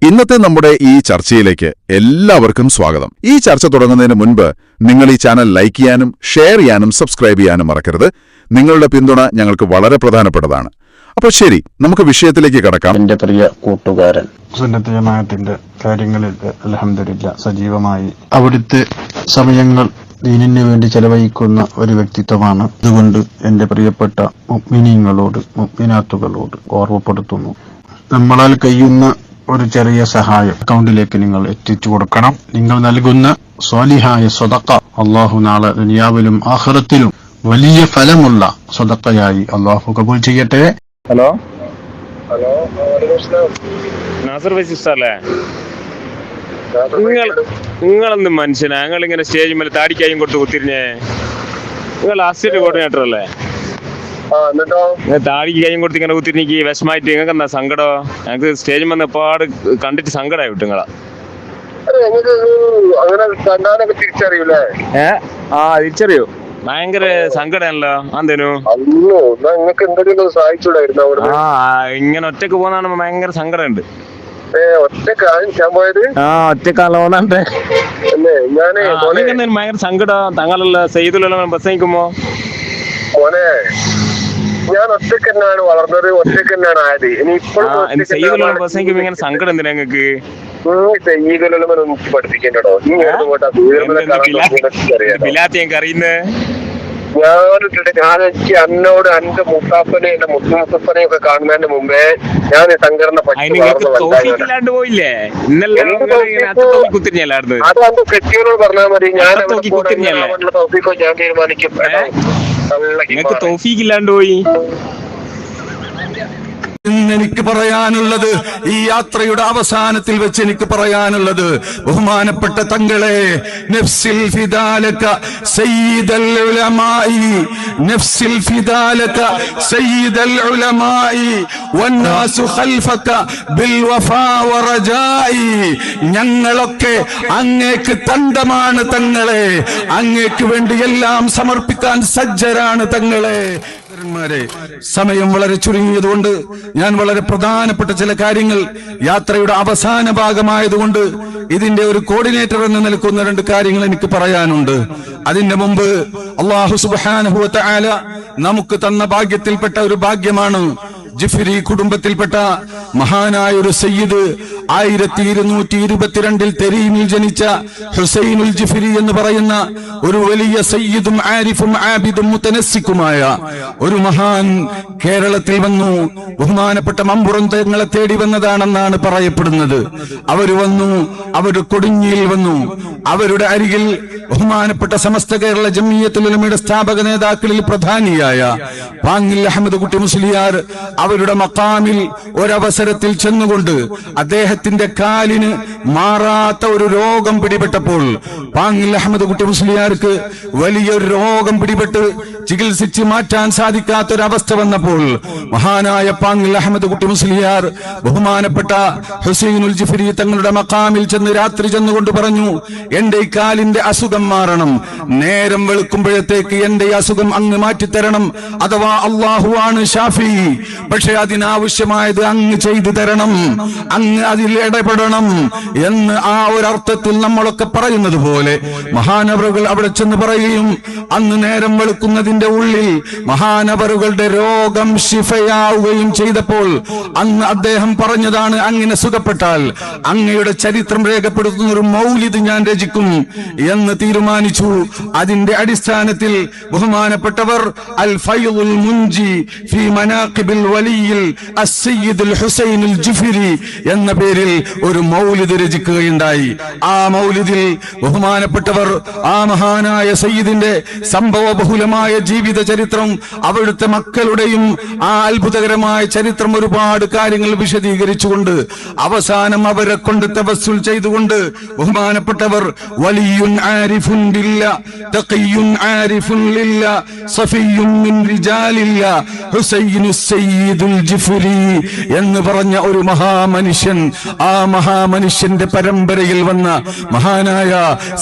ഇന്നത്തെ നമ്മുടെ ഈ ചർച്ചയിലേക്ക് എല്ലാവർക്കും സ്വാഗതം. ഈ ചർച്ച തുടങ്ങുന്നതിന് മുൻപ് നിങ്ങൾ ഈ ചാനൽ ലൈക്ക് ചെയ്യാനും ഷെയർ ചെയ്യാനും സബ്സ്ക്രൈബ് ചെയ്യാനും മറക്കരുത്. നിങ്ങളുടെ പിന്തുണ ഞങ്ങൾക്ക് വളരെ പ്രധാനപ്പെട്ടതാണ്. അപ്പോൾ ശരി, നമുക്ക് വിഷയത്തിലേക്ക് കടക്കാം. എന്റെ പ്രിയ കൂട്ടുകാരൻ, സുന്നത്ത് ജമാഅത്തിന്റെ കാര്യങ്ങളിൽ അൽഹംദുലില്ലാഹ് സജീവമായി അവിടുത്തെ സമയങ്ങൾ ദീനിന് വേണ്ടി ചെലവഴിക്കുന്ന ഒരു വ്യക്തിത്വമാണ്. അതുകൊണ്ട് എന്റെ പ്രിയപ്പെട്ട മുഅ്മിനീങ്ങളോട് മുഅ്മിനാത്തുകളോട് ഓർമ്മപ്പെടുത്തുന്നു, നമ്മളാൽ കഴിയുന്ന ഒരു ചെറിയ സഹായം അക്കൗണ്ടിലേക്ക് നിങ്ങൾ എത്തിച്ചു കൊടുക്കണം. നിങ്ങൾ നൽകുന്ന സ്വാലിഹായ സ്വതക്ക അള്ളാഹു നാളെ ദുനിയാവിലും ആഖിറത്തിലും വലിയ ഫലമുള്ള സ്വതക്കയായി അള്ളാഹു കബൂൽ ചെയ്യട്ടെ. ഹലോ നാസർ അല്ലേ? നിങ്ങളെന്ത് മനുഷ്യനാ? നിങ്ങളിങ്ങനെ സ്റ്റേജ് മേലെ താടിക്കായും കൊടുത്ത് കുത്തിരിഞ്ഞേ? നിങ്ങൾ അസിസ്റ്റന്റ് കോർഡിനേറ്റർ അല്ലേ? താടിക്ക് കൈയും കൊടുത്ത് ഇങ്ങനെ കുത്തിരിഞ്ഞിക്ക് വിഷമായിട്ട് നിങ്ങൾക്ക് എന്താ സങ്കടോ? ഞങ്ങൾക്ക് സ്റ്റേജിൽ വന്ന് ഒരുപാട് കണ്ടിട്ട് സങ്കടമായി വിട്ടു നിങ്ങളാ. തിരിച്ചറിയോ? ഭയങ്കര സങ്കടമല്ലോ. എന്തേനു ഇങ്ങനെ ഒറ്റക്ക് പോകുന്ന ഭയങ്കര സങ്കടമുണ്ട്. ഒറ്റക്കാലോ ഭയങ്കര സങ്കടം. തങ്ങളല്ല സെയ്തുള്ള ബസ് നയിക്കുമ്പോ ഞാൻ ഒറ്റക്ക് തന്നെയാണ് വളർന്നത്, ഒറ്റക്ക് തന്നെയാണ് ആയത്. ബസ് നയിക്കുമ്പോ ഇങ്ങനെ സങ്കടം എന്തിനാ ഞങ്ങക്ക്? പഠിപ്പിക്കണ്ടോ? അറിയുന്നേ ഞാൻ എനിക്ക് അന്നോട് എന്റെ മുത്താപ്പനെ എന്റെ മുത്തുമുത്തപ്പനെ ഒക്കെ കാണുന്നതിന് മുമ്പേ ഞാൻ സംഘടന പോയില്ലേ? അത് അന്ന് കെട്ടിയോട് പറഞ്ഞാൽ മതി. ഞാൻ തോഫിക്കോ ഞാൻ തീരുമാനിക്കും. തോഫീക്കില്ലാണ്ട് പോയി. എനിക്ക് പറയാനുള്ളത്, ഈ യാത്രയുടെ അവസാനത്തിൽ വെച്ച് എനിക്ക് പറയാനുള്ളത്, ബഹുമാനപ്പെട്ട തങ്ങളെ, നഫ്സിൽ ഫിദാലക സയ്യിദൽ ഉലമായി, നഫ്സിൽ ഫിദാലക സയ്യിദൽ ഉലമായി വന്നാസു ഖൽഫക ബിൽ വഫാ വറജായി. ഞങ്ങളൊക്കെ അങ്ങേക്ക് തണ്ടമാണ് തങ്ങളെ, അങ്ങേക്ക് വേണ്ടി എല്ലാം സമർപ്പിക്കാൻ സജ്ജരാണ് തങ്ങളെ. സമയം വളരെ ചുരുങ്ങിയതുകൊണ്ട് ഞാൻ വളരെ പ്രധാനപ്പെട്ട ചില കാര്യങ്ങൾ, യാത്രയുടെ അവസാന ഭാഗമായതുകൊണ്ട് ഇതിന്റെ ഒരു കോർഡിനേറ്റർ എന്ന് നിൽക്കുന്ന രണ്ട് കാര്യങ്ങൾ എനിക്ക് പറയാനുണ്ട്. അതിന്റെ മുമ്പ് അല്ലാഹു സുബ്ഹാനഹു വ തആല നമുക്ക് തന്ന ഭാഗ്യത്തിൽപ്പെട്ട ഒരു ഭാഗ്യമാണ് ജിഫ്രി കുടുംബത്തിൽപ്പെട്ട മഹാനായ ഒരു സയ്യിദ് 1222 തെരീമിൽ ജനിച്ച ഹുസൈനുൽ ജിഫ്രി എന്ന് പറയുന്ന ഒരു വലിയ സയ്യിദും ആരിഫും ആബിദും മുതനസ്സിക്കുമായ ഒരു മഹാൻ കേരളത്തിൽ വന്നു. ബഹുമാനപ്പെട്ട മമ്പുറം തങ്ങളെ തേടി വന്നതാണെന്നാണ് പറയപ്പെടുന്നത്. അവര് വന്നു, അവര് കൊടിഞ്ഞിയിൽ വന്നു. അവരുടെ അരികിൽ ബഹുമാനപ്പെട്ട സമസ്ത കേരള ജംഇയ്യത്തുൽ ഉലമയുടെ സ്ഥാപക നേതാക്കളിൽ പ്രധാനിയായ പാങ്ങിൽ അഹമ്മദ് കുട്ടി മുസ്ലിയാർ അവരുടെ മഖാമിൽ ഒരവസരത്തിൽ ചെന്നുകൊണ്ട് അദ്ദേഹത്തിന്റെ കാലിന് മാറാത്ത ഒരു രോഗം പിടിപെട്ടപ്പോൾ, പാങ്ങിൽ അഹമ്മദ് കുട്ടി മുസ്ലിയാർക്ക് വലിയൊരു രോഗം പിടിപെട്ട് ചികിത്സിച്ച് മാറ്റാൻ സാധിക്കാത്തൊരവസ്ഥ വന്നപ്പോൾ മഹാനായ പാങ്ങിൽ അഹമ്മദ് കുട്ടി മുസ്ലിയാർ ബഹുമാനപ്പെട്ട ഹുസൈനുൽ ജിഫ്രി തങ്ങളുടെ മഖാമിൽ ചെന്ന് രാത്രി ചെന്നുകൊണ്ട് പറഞ്ഞു, എന്റെ ഈ കാലിന്റെ അസുഖം മാറണം, നേരം വെളുക്കുമ്പോഴത്തേക്ക് എന്റെ ഈ അസുഖം അങ്ങ് മാറ്റിത്തരണം, അഥവാ അള്ളാഹുവാണ് ഷാഫി, പക്ഷെ അതിനാവശ്യമായത് അങ്ങ് ചെയ്തു തരണം, അങ്ങ് അതിൽ ഇടപെടണം എന്ന് ആ ഒരർത്ഥത്തിൽ നമ്മളൊക്കെ പറയുന്നത് പോലെ മഹാനവറുകൾ അവിടെ ചെന്ന് പറയുകയും അന്ന് നേരം വെളുക്കുന്നതിന്റെ ഉള്ളിൽ മഹാനവറുകളുടെ രോഗം ശിഫയാവുകയും ചെയ്തപ്പോൾ അന്ന് അദ്ദേഹം പറഞ്ഞതാണ്, അങ്ങനെ സുഖപ്പെട്ടാൽ അങ്ങയുടെ ചരിത്രം രേഖപ്പെടുത്തുന്ന ഒരു മൗലിദ് ഞാൻ രചിക്കും എന്ന് തീരുമാനിച്ചു. അതിന്റെ അടിസ്ഥാനത്തിൽ ബഹുമാനപ്പെട്ടവർ അൽ ഫൈദുൽ മുൻജി ഫീ മനാഖിബിൽ വലിയിൽ അസ്സയ്യിദുൽ ഹുസൈനുൽ ജിഫ്രി എന്ന പേരിൽ ഒരു മൗലിദ് രചിക്കുകയുണ്ടായി. ആ മൗലിദിൽ ബഹുമാനപ്പെട്ടവർ ആ മഹാനായ സയ്യിദിന്റെ സംഭവ ബഹുലമായ ജീവിത ചരിത്രം, അവിടുത്തെ മക്കളുടെയും ആ അത്ഭുതകരമായ ചരിത്രം, ഒരുപാട് കാര്യങ്ങൾ വിശദീകരിച്ചുകൊണ്ട് അവസാനം അവരെ കൊണ്ട് തവസ്സുൽ ചെയ്തുകൊണ്ട് ബഹുമാനപ്പെട്ടവർ വലിയുൻ ആരിഫുൻ ബില്ലാഹ് തഖിയുൻ ആരിഫുൻ ലില്ലാഹ് സഫിയുൻ മിൻ റിജാലില്ലാഹ് ഹുസൈനുസ് സയ്യിദുൽ ജിഫ്രി എന്ന് പറഞ്ഞ ഒരു മഹാമനുഷ്യൻ, ആ മഹാമനുഷ്യന്റെ പരമ്പരയിൽ വന്ന മഹാനായ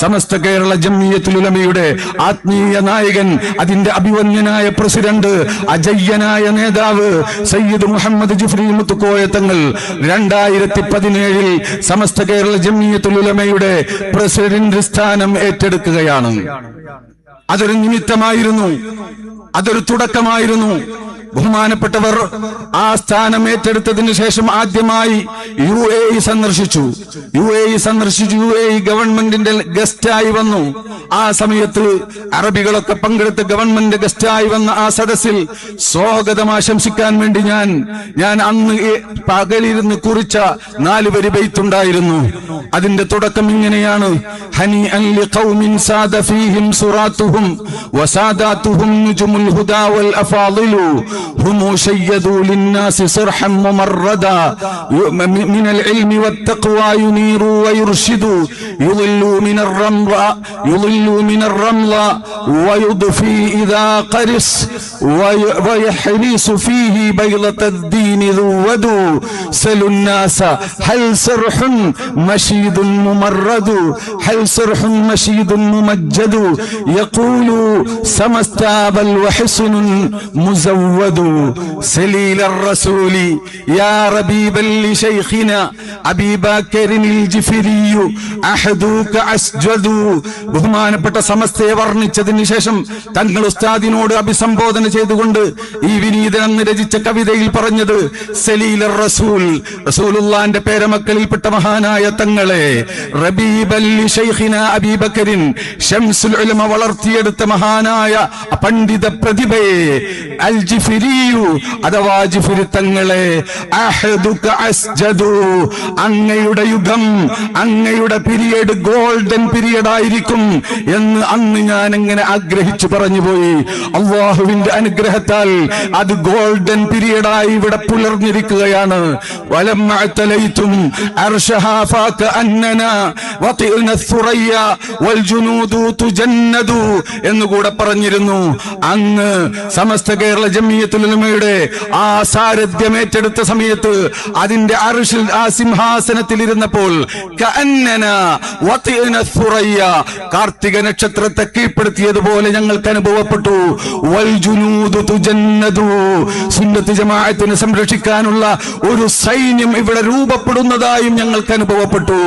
സമസ്ത കേരള ജംഇയ്യത്തുൽ ഉലമയുടെ ആത്മീയ ആത്മീയ നായകൻ, അതിന്റെ അഭിവന്യനായ പ്രസിഡന്റ്, അജയ്യനായ നേതാവ് സയ്യിദ് മുഹമ്മദ് ജിഫ്രി മുത്തുക്കോയ തങ്ങൾ 2017 സമസ്ത കേരള ജംഇയ്യത്തുൽ ഉലമയുടെ പ്രസിഡന്റ് സ്ഥാനം ഏറ്റെടുക്കുകയാണ്. അതൊരു നിമിത്തമായിരുന്നു, അതൊരു തുടക്കമായിരുന്നു. ബഹുമാനപ്പെട്ടവർ ആ സ്ഥാനം ഏറ്റെടുത്തതിന് ശേഷം ആദ്യമായി UAE സന്ദർശിച്ചു. UAE ഗവൺമെന്റിന്റെ ഗസ്റ്റായി വന്നു. ആ സമയത്ത് അറബികളൊക്കെ പങ്കെടുത്ത് ഗവൺമെന്റ് ഗസ്റ്റായി വന്ന ആ സദസ്സിൽ സ്വാഗതം ആശംസിക്കാൻ വേണ്ടി ഞാൻ അന്ന് പകലിരുന്ന് കുറിച്ച 4 വരി ബൈത്തുണ്ടായിരുന്നു. അതിന്റെ തുടക്കം ഇങ്ങനെയാണ്: ഹനിഅൻ ലിഖൗമിൻ സാദ ഫീഹിം സുറാത്തുഹും വസാദാതുഹും നുജുമുൽ ഹുദാ വൽ അഫാളിലു هم شيدوا للناس صرحا ممردا من العلم والتقوى ينيروا ويرشدوا يضلوا من الرمل ويضفي إذا قرص ويحرس فيه بيضة الدين ذودوا سلوا الناس هل صرح مشيد ممرد هل صرح مشيد ممجد يقول سمستاب وحسن مزود سليل الرسول يا ربيبا لشيخنا أبي بكر الجفري أحدوك أسجد. ബഹുമാനപ്പെട്ട സമസ്തയെ വർണ്ണിച്ചതിന് ശേഷം തങ്ങൾ ഉസ്താദിനോട് അഭിസംബോധന ചെയ്തുകൊണ്ട് ഈ വിനീതൻ എന്ന് രചിച്ച കവിതയിൽ പറഞ്ഞത്: സലീലർ റസൂൽ, റസൂലുള്ളാന്റെ പേരമക്കളിൽപ്പെട്ട മഹാനായ തങ്ങളെ, റബീബൽ ലിശൈഖിന അബീ ബക്കറിൻ, ശംസുൽ ഉലമ വളർത്തിയെടുത്ത മഹാനായ പണ്ഡിത പ്രതിഭയെ, അൽ ജിഫ്രിയു അഥവാ ജിഫ്രി തങ്ങളെ, അഹദുക അസ്ജദു, അങ്ങയുടെ യുഗം, അങ്ങയുടെ പീരിയഡ് ഗോൾഡൻ പീരിയഡ് ആയിരിക്കും എന്ന് അന്ന് ഞാൻ എങ്ങനെ ആഗ്രഹിച്ചു പറഞ്ഞുപോയി. അള്ളാഹുവിന്റെ അനുഗ്രഹത്താൽ അത് ഗോൾഡൻ പീരിയഡായി ഇവിടെ പുലർന്നിരിക്കുകയാണ്. വലമ്മഅതലൈതും അർശഹാ ഫകഅന്നനാ വതിഅന ഥുറയ്യ വൽജുനൂദു തുജന്നദു എന്നുകൂടെ പറഞ്ഞിരുന്നു. അങ്ങ് സമസ്ത കേരള ജംഇയ്യത്തുൽ ഉലമയുടെ ആ സാരഥ്യം ഏറ്റെടുത്ത സമയത്ത് അതിന്റെ അർശിൽ, ആ സിംഹാസനത്തിൽ ഇരുന്നപ്പോൾ കഅന്നനാ വതിഅന ഥുറയ്യ, കാർത്തിക നക്ഷത്രത്തെ കീഴ്പ്പെടുത്തിയതുപോലെ ഞങ്ങൾക്ക് അനുഭവപ്പെട്ടു. വൽജുനൂദു തുജന്നദു, സുന്നത്ത് ജമാഅത്തിനെ സംരക്ഷിക്കാനുള്ള ഒരു സൈന്യം ഇവിടെ രൂപപ്പെടുന്നതായും ഞങ്ങൾക്ക് അനുഭവപ്പെട്ടു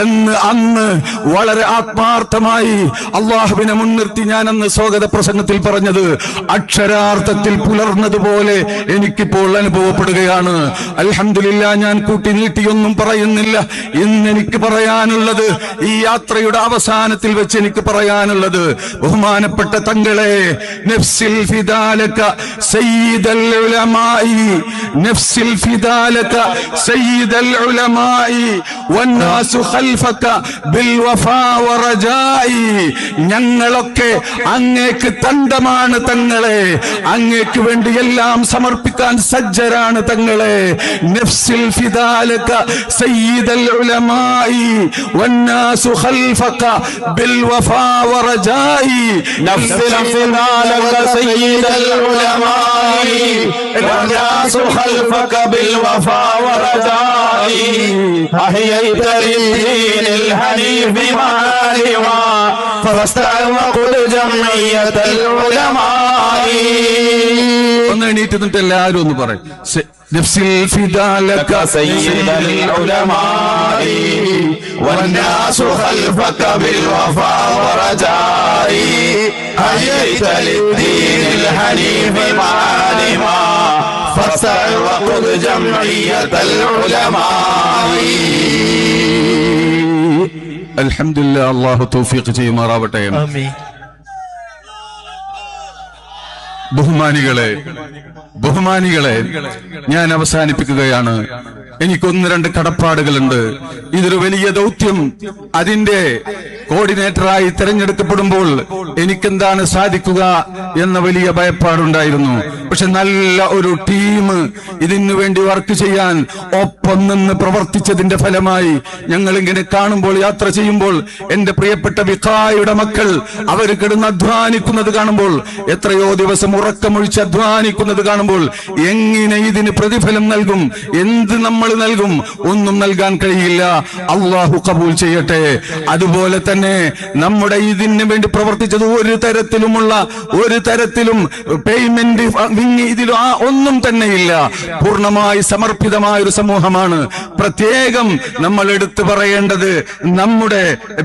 എന്ന് അന്ന് വളരെ ആത്മാർത്ഥമായി അള്ളാഹുവിനെ മുൻനിർത്തി ഞാൻ അന്ന് സ്വാഗത പ്രസംഗത്തിൽ പറഞ്ഞത് അക്ഷരാർത്ഥത്തിൽ പുലർന്നതുപോലെ എനിക്കിപ്പോൾ അനുഭവപ്പെടുകയാണ്. അൽഹംദുലില്ലാഹ്, ഞാൻ കൂട്ടി നീട്ടിയൊന്നും പറയുന്നില്ല. ഇന്ന് എനിക്ക് പറയാനുള്ളത്, ഈ യാത്രയുടെ അവസാനത്തിൽ വെച്ച് എനിക്ക് പറയാനുള്ളത്, ബഹുമാനപ്പെട്ട തങ്ങളെ, നഫ്സിൽ ഫിദാലക സയ്യിദൽ ഉലമായി, നഫ്സിൽ ഫിദാലക സയ്യിദൽ ഉലമായി വന്നാസു ഖൽഫക ബിൽ വഫാ വറജായി. ഞങ്ങളൊക്കെ അങ്ങേക്ക് തണ്ടമാണ് തങ്ങളെ, അങ്ങേക്ക് വേണ്ടി എല്ലാം സമർപ്പിക്കാൻ സജ്ജരാണ് തങ്ങളെ. നഫ്സിൽ ഫിദാലക സയ്യിദൽ ഉലമായി വന്നാസു ഖൽഫക ബിൽ വഫാ വറജായി. നഫ്സിൽ ഫിദാലക സയ്യിദൽ ഉലമായി വന്നാസു ഖൽഫക ബിൽ വഫാ വറജായി. അഹ്യൈത ലിദ്ദീനിൽ ഹനീഫി മാലിവാ ഫസ്തഅഖുൽ ജംഇയ്യത്തുൽ ഉലമായി. ഒന്ന് എണീറ്റ് നിന്നിട്ട് എല്ലാവരും ഒന്ന് പറയും: നഫ്സിൽ ഫിദാലക സയ്യിദൽ ഉലമായി വന്നാസു ഖൽഫക ബിൽ വഫാ വറജായി. അഹ്യൈത ലിദ്ദീനിൽ ഹനീഫി മാലിവാ ഫസ്തഅഖുൽ ജംഇയ്യത്തുൽ ഉലമായി. അൽഹംദുലില്ലാഹ്, അല്ലാഹു തൗഫീഖ് ചെയ്യുമാറാവട്ടെ. ബഹുമാനികളെ, ഞാൻ അവസാനിപ്പിക്കുകയാണ്. എനിക്കൊന്ന് രണ്ട് കടപ്പാടുകളുണ്ട്. ഇതൊരു വലിയ ദൗത്യം. അതിന്റെ കോർഡിനേറ്ററായി തെരഞ്ഞെടുക്കപ്പെടുമ്പോൾ എനിക്കെന്താണ് സാധിക്കുക എന്ന വലിയ ഭയപ്പാടുണ്ടായിരുന്നു. പക്ഷെ നല്ല ഒരു ടീം ഇതിനു വേണ്ടി വർക്ക് ചെയ്യാൻ ഒപ്പം നിന്ന് പ്രവർത്തിച്ചതിന്റെ ഫലമായി ഞങ്ങളിങ്ങനെ കാണുമ്പോൾ, യാത്ര ചെയ്യുമ്പോൾ, എന്റെ പ്രിയപ്പെട്ട വിഖായുടെ മക്കൾ അവർ കിടന്ന് അധ്വാനിക്കുന്നത് കാണുമ്പോൾ, എത്രയോ ദിവസം ഉറക്കമൊഴിച്ച് അധ്വാനിക്കുന്നത് കാണുമ്പോൾ, എങ്ങനെ ഇതിന് പ്രതിഫലം നൽകും, എന്ത് നമ്മൾ നൽകും? ഒന്നും നൽകാൻ കഴിയില്ല. അള്ളാഹു കബൂൽ ചെയ്യട്ടെ. അതുപോലെ തന്നെ തന്നെ നമ്മുടെ ഇതിന് വേണ്ടി പ്രവർത്തിച്ചത് ഒരു തരത്തിലും പേയ്മെന്റ് ഇതിലും ഒന്നും തന്നെയില്ല. പൂർണ്ണമായി സമർപ്പിതമായ ഒരു സമൂഹമാണ്. പ്രത്യേകം നമ്മൾ എടുത്തു പറയേണ്ടത് നമ്മുടെ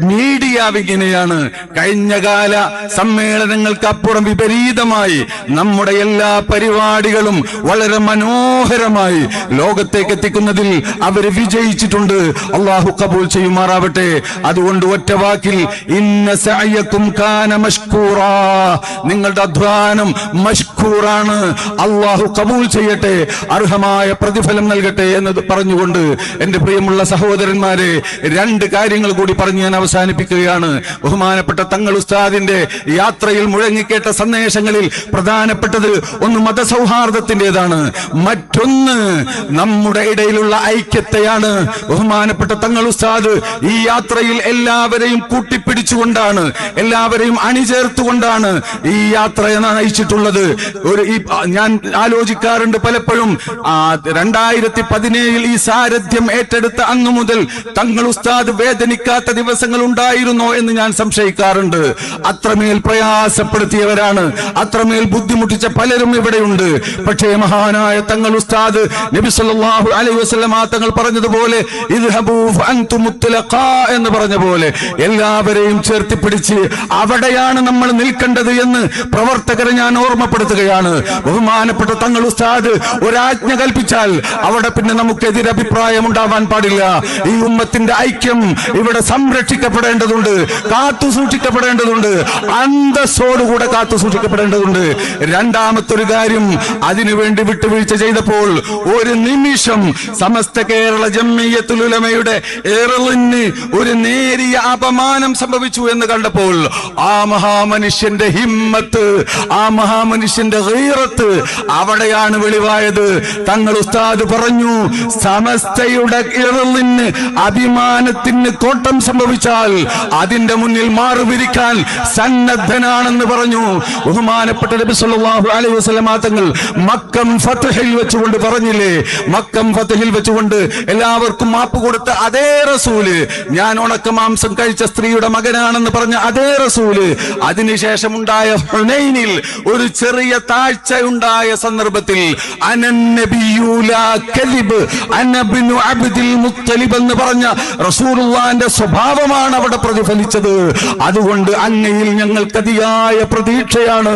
മീഡിയ വിങ്ങിനെയാണ്. കഴിഞ്ഞകാല സമ്മേളനങ്ങൾക്കപ്പുറം വിപരീതമായി നമ്മുടെ എല്ലാ പരിപാടികളും വളരെ മനോഹരമായി ലോകത്തേക്ക് എത്തിക്കുന്നതിൽ അവർ വിജയിച്ചിട്ടുണ്ട്. അള്ളാഹു കബൂൽ ചെയ്യുമാറാവട്ടെ. അതുകൊണ്ട് ഒറ്റ വാക്കിൽ ഇന്ന സഅയകും കാന മഷ്കൂറാ, നിങ്ങളുടെ അധ്വാനം മഷ്കൂറാണ്. അള്ളാഹു കബൂൽ ചെയ്യട്ടെ, അർഹമായ പ്രതിഫലം നൽകട്ടെ എന്ന് പറഞ്ഞുകൊണ്ട് എന്റെ പ്രിയമുള്ള സഹോദരന്മാരെ, രണ്ട് കാര്യങ്ങൾ കൂടി പറഞ്ഞ് ഞാൻ അവസാനിപ്പിക്കുകയാണ്. ബഹുമാനപ്പെട്ട തങ്ങൾ ഉസ്താദിന്റെ യാത്രയിൽ മുഴങ്ങിക്കേട്ട സന്ദേശങ്ങളിൽ പ്രധാനപ്പെട്ടത് ഒന്ന് മതസൗഹാർദ്ദത്തിൻ്റെതാണ്, മറ്റൊന്ന് നമ്മുടെ ഇടയിലുള്ള ഐക്യത്തെയാണ്. ബഹുമാനപ്പെട്ട തങ്ങൾ ഉസ്താദ് ഈ യാത്രയിൽ എല്ലാവരെയും കൂട്ടിപ്പിടിച്ചുകൊണ്ടാണ്, എല്ലാവരെയും അണിചേർത്തുകൊണ്ടാണ് ഈ യാത്രയെ നയിച്ചിട്ടുള്ളത്. ഞാൻ ആലോചിക്കാറുണ്ട് പലപ്പോഴും, 2017 ഈ സാരഥ്യം ഏറ്റെടുത്ത അന്നു മുതൽ തങ്ങൾ ഉസ്താദ് വേദനിക്കാത്ത ദിവസങ്ങൾ ഉണ്ടായിരുന്നോ എന്ന് ഞാൻ സംശയിക്കാറുണ്ട്. അത്രമേൽ പ്രയാസപ്പെടുത്തിയവരാണ്, അത്രമേൽ ബുദ്ധിമുട്ടിച്ച പലരും ഇവിടെയുണ്ട്. പക്ഷേ മഹാനായ തങ്ങൾ ഉസ്താദ് നബി സല്ലല്ലാഹു അലൈഹി വസല്ലം തങ്ങൾ പറഞ്ഞതുപോലെ ഇദ്ഹബൂ ഫഅൻതും മുത്ലഖാ എന്ന് പറഞ്ഞ പോലെ എല്ലാവരെയും ചേർത്തിപ്പിടിച്ച് അവിടെയാണ് നമ്മൾ നിൽക്കേണ്ടത് എന്ന് പ്രവർത്തകരെ ഞാൻ ഓർമ്മപ്പെടുത്തുകയാണ്. ബഹുമാനപ്പെട്ട തങ്ങൾ ഉസ്താദ് ഒരാജ്ഞ കൽപ്പിച്ചാൽ അവിടെ പിന്നെ നമുക്ക് എതിരഭിപ്രായം ഉണ്ടാവാൻ പാടില്ല. ഈ ഉമ്മത്തിന്റെ ഐക്യം ഇവിടെ സംരക്ഷിക്കപ്പെടേണ്ടതുണ്ട്, കാത്തു സൂക്ഷിക്കപ്പെടേണ്ടതുണ്ട്, അന്തസ്സോടുകൂടെ കാത്തു സൂക്ഷിക്കപ്പെടേണ്ടതുണ്ട്. രണ്ടാമത്തൊരു കാര്യം, അതിനുവേണ്ടി വിട്ടുവീഴ്ച ചെയ്തപ്പോൾ ഒരു നിമിഷം സമസ്ത കേരള ജംഇയ്യത്തുൽ ഉലമയുടെ ഏറലിന് ഒരു നേരിയ അപമാനം സംഭവിച്ചു എന്ന് കണ്ടപ്പോൾ ആ മഹാമനുഷ്യന്റെ ഹിമ്മത്ത്, ആ മഹാമനുഷ്യന്റെ ഗീറത്ത് അവിടെയാണ് വെളിവായത്. തങ്ങൾ ഉസ്താദ് പറഞ്ഞു, സമസ്തയുടെ ഇറലിന് അഭിമാനത്തിന് കോട്ടം സംഭവിച്ചാൽ അതിന്റെ മുന്നിൽ മാറുപിരിക്കാൻ സന്നദ്ധനാണെന്ന് പറഞ്ഞു. ബഹുമാനപ്പെട്ട നബി സല്ലല്ലാഹു അലൈഹി വസല്ലം തങ്ങൾ മക്കം ഫത്ഹിൽ വെച്ചുകൊണ്ട് പറഞ്ഞില്ലേ, മക്കം ഫത്ഹിൽ വെച്ചുകൊണ്ട് എല്ലാവർക്കും മാപ്പ് കൊടുത്ത അതേ റസൂല്, ഞാൻ ഉണക്കമാംസം കഴിച്ച സ്ത്രീയുടെ മകനാണെന്ന് പറഞ്ഞ അതേ റസൂല്, അതിനുശേഷം ഉണ്ടായ ഹുനൈനിൽ ഒരു ചെറിയ താഴ്ച ഉണ്ടായ സന്ദർഭത്തിൽ എന്ന് പറഞ്ഞ റസൂലുള്ളാഹിന്റെ സ്വഭാവമാണ് അവിടെ പ്രതിഫലിച്ചത്. അതുകൊണ്ട് അങ്ങയിൽ ഞങ്ങൾക്ക് അതിയായ പ്രതീക്ഷയാണ്.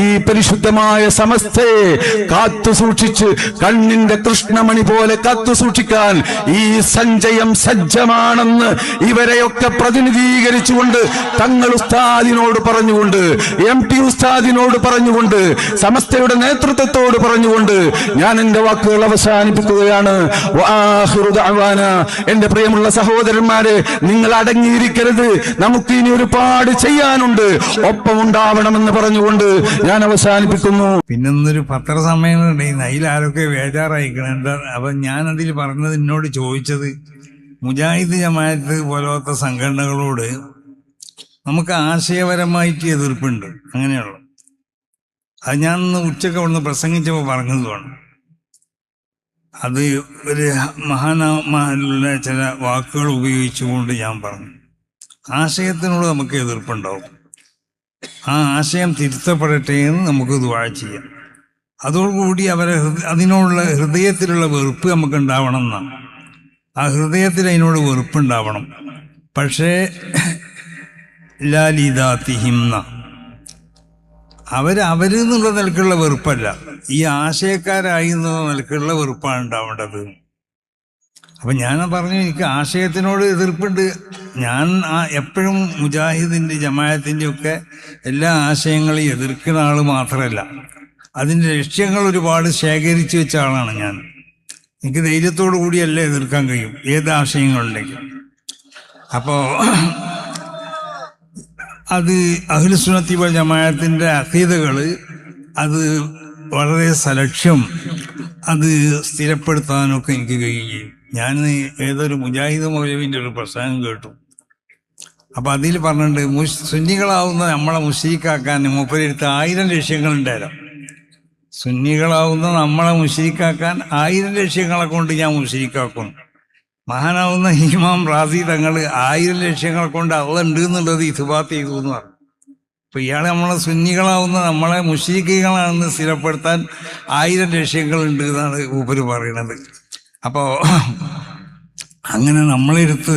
ഈ പരിശുദ്ധമായ സമസ്തയെ കാത്തു സൂക്ഷിച്ച് കണ്ണിന്റെ കൃഷ്ണമണി പോലെ കാത്തു സൂക്ഷിക്കാൻ ഈ സഞ്ചയം സജ്ജമാണെന്ന് ഇവരെയൊക്കെ പ്രതിനിധീകരിച്ചുകൊണ്ട് തങ്ങൾ ഉസ്താദിനോട് പറഞ്ഞുകൊണ്ട്, MT ഉസ്താദിനോട് പറഞ്ഞുകൊണ്ട്, സമസ്തയുടെ നേതൃത്വത്തോട് പറഞ്ഞുകൊണ്ട് ഞാൻ എന്റെ വാക്കുകൾ അവസാനിപ്പിക്കുകയാണ്. എന്റെ പ്രിയമുള്ള സഹോദരന്മാരെ, നിങ്ങൾ അടങ്ങിയിരിക്കരുത്, നമുക്ക് ഇനി ഒരുപാട് ചെയ്യാനുണ്ട്, ഒപ്പമുണ്ടാവണമെന്ന് പറഞ്ഞുകൊണ്ട് ഞാൻ അവസാനിപ്പിക്കുന്നു. പിന്നൊന്നൊരു പത്രസമ്മേളനം ഉണ്ടായിരുന്നു, അതിലാരൊക്കെ ബേജാറായിക്കണുണ്ട്. അപ്പൊ ഞാനതിൽ പറഞ്ഞത്, എന്നോട് ചോദിച്ചത്, മുജാഹിദ് ജമാഅത്ത് പോലത്തെ സംഘടനകളോട് നമുക്ക് ആശയപരമായിട്ട് എതിർപ്പുണ്ട്, അങ്ങനെയുള്ള അത് ഞാൻ ഉച്ചക്ക് അവിടുന്ന് പ്രസംഗിച്ചപ്പോൾ പറഞ്ഞതുമാണ്. അത് ഒരു മഹാനായ ചില വാക്കുകൾ ഉപയോഗിച്ചുകൊണ്ട് ഞാൻ പറഞ്ഞു, ആശയത്തിനോട് നമുക്ക് എതിർപ്പുണ്ടാവും, ആ ആശയം തിരുത്തപ്പെടട്ടെ എന്ന് നമുക്ക് ദുആ ചെയ്യാം. അതോടുകൂടി അതിനോടുള്ള ഹൃദയത്തിലുള്ള വെറുപ്പ് നമുക്ക് ഉണ്ടാവണം എന്നാണ്. ആ ഹൃദയത്തിൽ അതിനോട് വെറുപ്പുണ്ടാവണം. പക്ഷേ ലാലിദാത്തിഹിംന, അവരെന്നുള്ള നിലക്കുള്ള വെറുപ്പല്ല, ഈ ആശയക്കാരായി എന്നുള്ള നിലക്കുള്ള വെറുപ്പാണ് ഉണ്ടാവേണ്ടത്. അപ്പം ഞാൻ പറഞ്ഞു, എനിക്ക് ആശയത്തിനോട് എതിർപ്പുണ്ട്. ഞാൻ എപ്പോഴും മുജാഹിദിൻ്റെ ജമാഅത്തിൻ്റെ ഒക്കെ എല്ലാ ആശയങ്ങളെയും എതിർക്കുന്ന ആൾ മാത്രമല്ല, അതിൻ്റെ ലക്ഷ്യങ്ങൾ ഒരുപാട് ശേഖരിച്ചു വെച്ച ആളാണ് ഞാൻ. എനിക്ക് ധൈര്യത്തോടു കൂടിയല്ലേ എതിർക്കാൻ കഴിയും ഏത് ആശയങ്ങളുണ്ടെങ്കിലും. അപ്പോൾ അത് അഹ്ലുസുന്നത്തി വൽ ജമാഅത്തിൻ്റെ അഖീദകൾ അത് വളരെ സലക്ഷ്യം അത് സ്ഥിരപ്പെടുത്താനൊക്കെ എനിക്ക് കഴിയുകയും. ഞാൻ ഏതൊരു മുജാഹിദ് മൗലവിൻ്റെ ഒരു പ്രസംഗം കേട്ടു. അപ്പം അതിൽ പറഞ്ഞിട്ടുണ്ട്, സുന്നികളാവുന്ന നമ്മളെ മുശ്രിക്കാക്കാൻ മൂപ്പരെടുത്ത് 1000 ലക്ഷ്യങ്ങളുണ്ടായിരുന്നു. സുന്നികളാവുന്ന നമ്മളെ മുശ്രിക്കാക്കാൻ 1000 ലക്ഷ്യങ്ങളെ കൊണ്ട് ഞാൻ മുശ്രിക്കാക്കുന്നു. മഹാനാവുന്ന ഇമാം റാസി തങ്ങൾ 1000 ലക്ഷ്യങ്ങൾ കൊണ്ട് അള്ള ഉണ്ട് എന്നുള്ളത് ഇത്ബാത്ത് ചെയ്തു എന്ന് പറഞ്ഞു. അപ്പൊ ഇയാളെ നമ്മളെ സുന്നികളാവുന്ന നമ്മളെ മുശ്രിക്കുകളാണെന്ന് സ്ഥിരപ്പെടുത്താൻ 1000 ലക്ഷ്യങ്ങളുണ്ട് എന്നാണ് ഊപ്പര് പറയുന്നത്. അപ്പോ അങ്ങനെ നമ്മളെടുത്ത്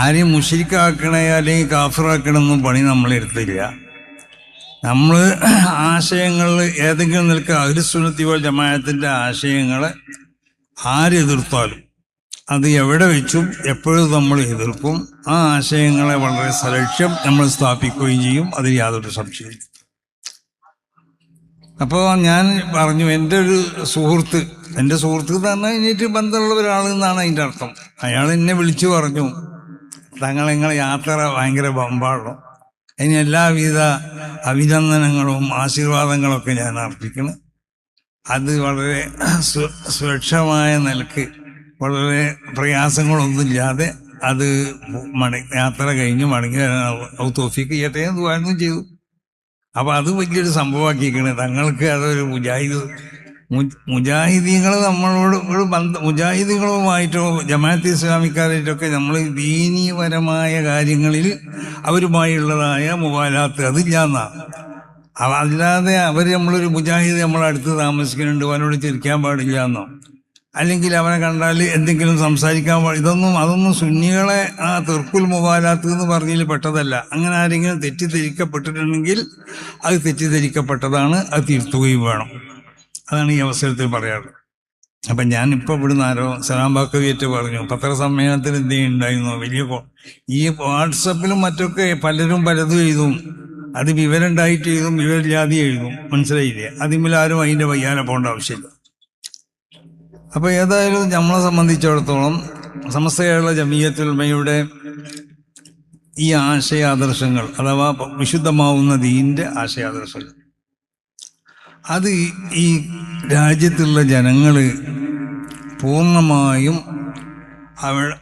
ആരെയും മുശ്രിക്കാക്കണേ അല്ലെങ്കിൽ കാഫിറാക്കണമെന്നും പണി നമ്മളെടുത്തില്ല. നമ്മൾ ആശയങ്ങളിൽ ഏതെങ്കിലും നിൽക്കുക അഹ്ലുസുന്നത്തി വൽ ജമാഅത്തിന്റെ ആശയങ്ങളെ ആരെതിർത്താലും അത് എവിടെ വെച്ചും എപ്പോഴും നമ്മൾ എതിർക്കും. ആ ആശയങ്ങളെ വളരെ സലക്ഷ്യം നമ്മൾ സ്ഥാപിക്കുകയും ചെയ്യും. അതിൽ യാതൊരു സംശയമില്ല. അപ്പോൾ ഞാൻ പറഞ്ഞു, എൻ്റെ ഒരു സുഹൃത്ത്, എൻ്റെ സുഹൃത്ത് തന്നെ കഴിഞ്ഞിട്ട് ബന്ധമുള്ള ഒരാളെന്നാണ് അതിൻ്റെ അർത്ഥം. അയാൾ എന്നെ വിളിച്ചു പറഞ്ഞു, നിങ്ങളെ യാത്ര ഭയങ്കര ബമ്പാടും, അതിന് എല്ലാവിധ അഭിനന്ദനങ്ങളും ആശീർവാദങ്ങളൊക്കെ ഞാൻ അർപ്പിക്കണം. അത് വളരെ സുരക്ഷമായ നിലക്ക് വളരെ പ്രയാസങ്ങളൊന്നുമില്ലാതെ അത് യാത്ര കഴിഞ്ഞ് മടങ്ങി തൗഫീഖ് ചെയ്യട്ടെ എന്ന് പറയുകയും ചെയ്തു. അപ്പൊ അത് വലിയൊരു സംഭവമാക്കിയിരിക്കണേ. തങ്ങൾക്ക് അതൊരു മുജാഹിദീങ്ങൾ നമ്മളോട് ഒരു മുജാഹിദീങ്ങളുമായിട്ടോ ജമാഅത്ത് ഇസ്ലാമിക്കാരായിട്ടൊക്കെ നമ്മൾ ദീനീപരമായ കാര്യങ്ങളിൽ അവരുമായുള്ളതായ മുവാലാത്ത് അതില്ലാന്നാണ്. അല്ലാതെ അവർ നമ്മളൊരു മുജാഹിദ് നമ്മളടുത്ത് താമസിക്കുന്നുണ്ട്, അവനോട് ചിരിക്കാൻ പാടില്ല എന്നോ അല്ലെങ്കിൽ അവനെ കണ്ടാൽ എന്തെങ്കിലും സംസാരിക്കാൻ അതൊന്നും സുന്നികളെ ആ തെർക്കുൽ മുവാലാത്ത് എന്ന് പറഞ്ഞതിൽ പെട്ടതല്ല. അങ്ങനെ ആരെങ്കിലും തെറ്റിദ്ധരിക്കപ്പെട്ടിട്ടുണ്ടെങ്കിൽ അത് തെറ്റിദ്ധരിക്കപ്പെട്ടതാണ്, അത് തിരുത്തുകയും വേണം. അതാണ് ഈ അവസരത്തിൽ പറയാറ്. അപ്പം ഞാനിപ്പോൾ ഇവിടുന്ന് ആരോ സലാം ബാക്കവിയേറ്റ് പറഞ്ഞു, പത്രസമ്മേളനത്തിൽ എന്തെങ്കിലും വലിയ ഈ വാട്സപ്പിലും മറ്റൊക്കെ പലരും പലതും എഴുതും. അത് വിവരം ഉണ്ടായിട്ട് എഴുതും, വിവരമില്ലാതെ എഴുതും. മനസ്സിലായില്ലേ? അതിന്മേലാരും അതിൻ്റെ വയ്യാലെ പോകേണ്ട ആവശ്യമില്ല. അപ്പൊ ഏതായാലും നമ്മളെ സംബന്ധിച്ചിടത്തോളം സമസ്ത കേരള ജമീയത്തുൽ ഉലമയുടെ ഈ ആശയാദർശങ്ങൾ അഥവാ വിശുദ്ധമാവുന്ന ദീനിന്റെ ആശയാദർശങ്ങൾ അത് ഈ രാജ്യത്തുള്ള ജനങ്ങള് പൂർണ്ണമായും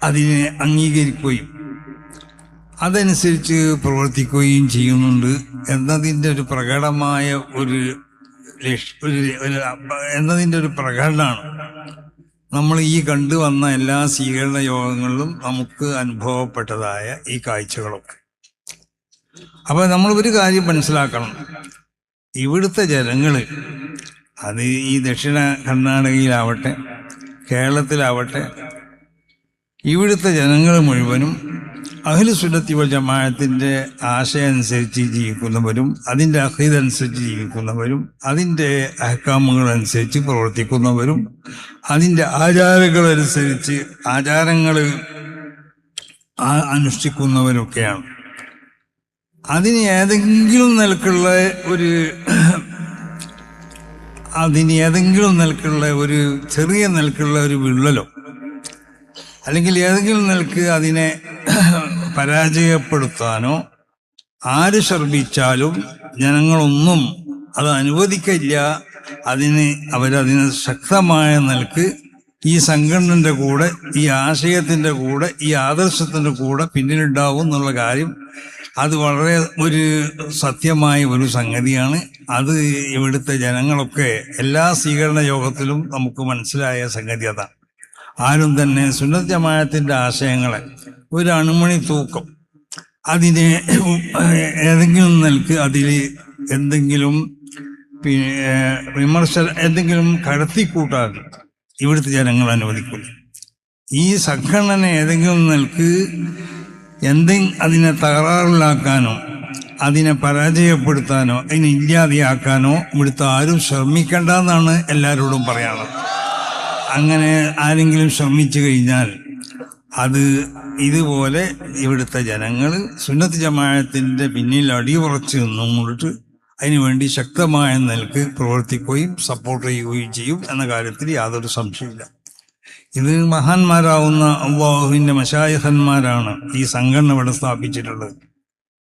അതിനെ അംഗീകരിക്കുകയും അതനുസരിച്ച് പ്രവർത്തിക്കുകയും ചെയ്യുന്നുണ്ട് എന്നതിൻ്റെ ഒരു പ്രകടമായ എന്നതിൻ്റെ ഒരു പ്രകടനമാണ് നമ്മൾ ഈ കണ്ടുവന്ന എല്ലാ സ്വീകരണ യോഗങ്ങളിലും നമുക്ക് അനുഭവപ്പെട്ടതായ ഈ കാഴ്ചകളൊക്കെ. അപ്പൊ നമ്മൾ ഒരു കാര്യം മനസ്സിലാക്കണം, ഇവിടുത്തെ ജനങ്ങള് അത് ഈ ദക്ഷിണ കർണാടകയിലാവട്ടെ കേരളത്തിലാവട്ടെ ഇവിടുത്തെ ജനങ്ങൾ മുഴുവനും അഹ്ലു സുന്നത്തി വൽ ജമാഅത്തിന്റെ ആശയം അനുസരിച്ച് ജീവിക്കുന്നവരും അതിൻ്റെ അഖീദ അനുസരിച്ച് ജീവിക്കുന്നവരും അതിൻ്റെ അഹ്കാമുകൾ അനുസരിച്ച് പ്രവർത്തിക്കുന്നവരും അതിൻ്റെ ആചാരങ്ങളനുസരിച്ച് ആചാരങ്ങൾ അനുഷ്ഠിക്കുന്നവരൊക്കെയാണ്. അതിന് ഏതെങ്കിലും നിലക്കുള്ള ഒരു ചെറിയ നിലക്കുള്ള ഒരു വിള്ളലോ അല്ലെങ്കിൽ ഏതെങ്കിലും നിലക്ക് അതിനെ പരാജയപ്പെടുത്താനോ ആര് ശ്രമിച്ചാലും ജനങ്ങളൊന്നും അത് അനുവദിക്കില്ല. അവരതിന് ശക്തമായ നിലക്ക് ഈ സംഘടനയുടെ കൂടെ ഈ ആശയത്തിന്റെ കൂടെ ഈ ആദർശത്തിന്റെ കൂടെ പിന്നിലുണ്ടാവും എന്നുള്ള കാര്യം അത് വളരെ ഒരു സത്യമായ ഒരു സംഗതിയാണ്. അത് ഇവിടുത്തെ ജനങ്ങളൊക്കെ എല്ലാ സ്വീകരണ യോഗത്തിലും നമുക്ക് മനസ്സിലായ സംഗതി അതാണ്. ആരും തന്നെ സുന്നത്ത് ജമാഅത്തിന്റെ ആശയങ്ങളെ ഒരു അണുമണി തൂക്കം അതിനെ ഏതെങ്കിലും നിലക്ക് അതിൽ എന്തെങ്കിലും എന്തെങ്കിലും കടത്തിക്കൂട്ടാൻ ഇവിടുത്തെ ജനങ്ങൾ അനുവദിക്കില്ല. ഈ സംഘടന ഏതെങ്കിലും നിലക്ക് അതിനെ തകരാറിലാക്കാനോ അതിനെ പരാജയപ്പെടുത്താനോ അതിനെ ഇല്ലാതെയാക്കാനോ ഇവിടുത്തെ ആരും ശ്രമിക്കേണ്ടെന്നാണ് എല്ലാവരോടും പറയാനുള്ളത്. അങ്ങനെ ആരെങ്കിലും ശ്രമിച്ചു കഴിഞ്ഞാൽ അത് ഇതുപോലെ ഇവിടുത്തെ ജനങ്ങൾ സുന്നത്ത് ജമാഅത്തിന്റെ പിന്നിൽ അടിയുറച്ച് നിന്നുകൊണ്ട് അതിനുവേണ്ടി ശക്തമായ നിലക്ക് പ്രവർത്തിക്കുകയും സപ്പോർട്ട് ചെയ്യുകയും ചെയ്യും എന്ന കാര്യത്തിൽ യാതൊരു സംശയമില്ല. ഇത് മഹാന്മാരാവുന്ന അല്ലാഹുവിന്റെ മശായിഖന്മാരാണ് ഈ സംഘടന ഇവിടെ സ്ഥാപിച്ചിട്ടുള്ളത്.